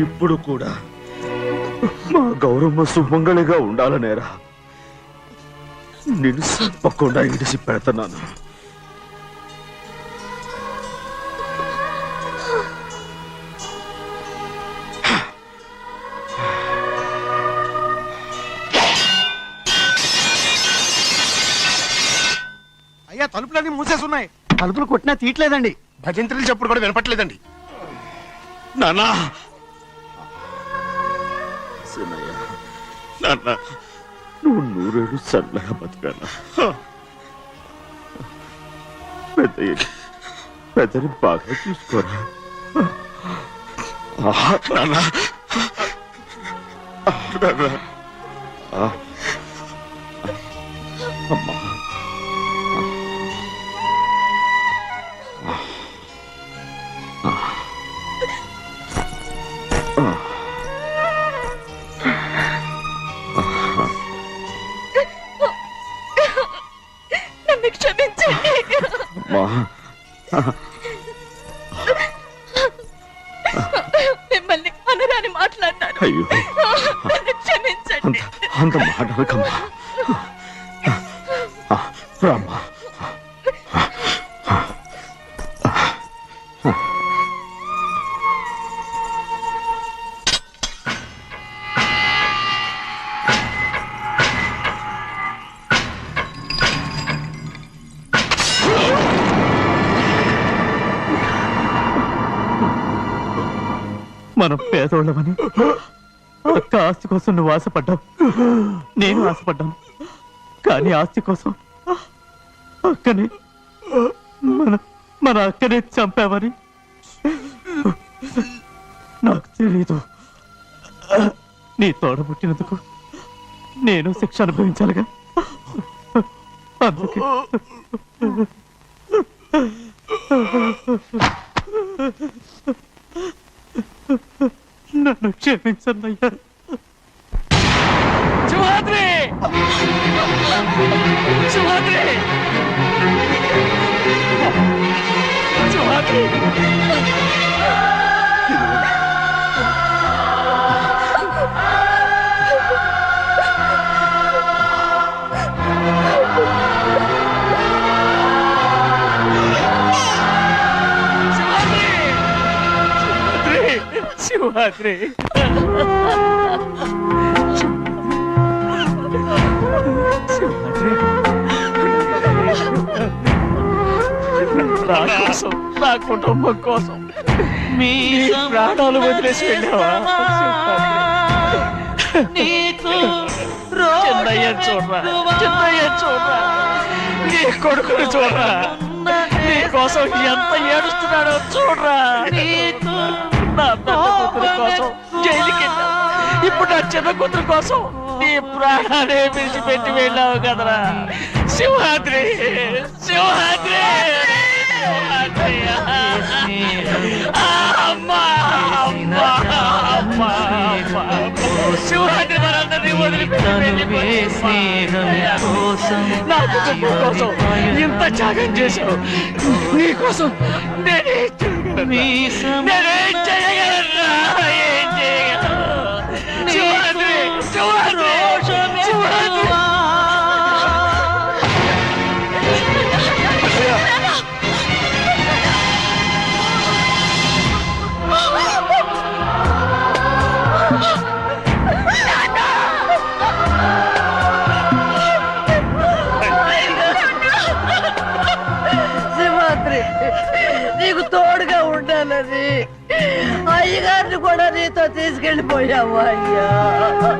ఇప్పుడు కూడా మా గౌరమ్మ సుమంగళిగా ఉండాలనేరా నేను తప్పకుండా ఇడిసి పెడుతున్నాను. అయ్యా, తలుపులన్నీ మూసేసున్నాయి. తలుపులు కొట్టినా తీయట్లేదండి. భజంత్రులు చెప్పుడు కూడా వినపట్లేదండి. నాన్నా, నాన్న, నువ్వు 100 ఏళ్ళు చల్లగా బతకాలా. పెద్దని బాగా చూసుకోరా. నాన్న, అమ్మా, నన్ను క్షమించండి. మిమ్మల్ని అనరాని మాట్లాడినాను. అయ్యో, నన్ను క్షమించండి. అంత మాటలకమ్మా. రామ్మా. మనం పేదోళ్ళమని అక్క ఆస్తి కోసం నువ్వు ఆశపడ్డావు, నేను ఆశపడ్డాను. కానీ ఆస్తి కోసం అక్కని మన అక్కనే చంపావని నాకు తెలీదు. నీ తోడబుట్టినందుకు నేను శిక్ష అనుభవించాలిగా. అందుకే నన్ను క్షమించన్నయ్యా. సింహాద్రి! సింహాద్రి! సింహాద్రి! సింహాద్రి నా కోసం, నా కుటుంబం కోసం మీ ప్రాణాలు వదిలేసి వెళ్ళావా చిన్నయ్య చూడరా, చిన్నయ్య చూడరా, నీ కొడుకుని చూడరా, నీ కోసం ఎంత ఏడుస్తున్నాడో చూడరా. నా పెద్ద కూతురు కోసం జైలుకి వెళ్ళావు, ఇప్పుడు నా చిన్న కూతురు కోసం నీ ప్రాణాలే విడిచిపెట్టి వెళ్ళావు కదరా సింహాద్రి, సింహాద్రి. సింహాద్రి మనందరినీ వదిలిపెట్టి నా కుటుంబం కోసం ఇంత త్యాగం చేశావు, నీ కోసం నేనేం చేయగలరా, ఏం చేయగలరు? సింహాద్రి, సింహాద్రి, సింహాద్రి. సింహాద్రి, నీకు తోడుగా ఉండాలని అయ్యగారిని కూడా నీతో తీసుకెళ్ళిపోయావు అయ్యా.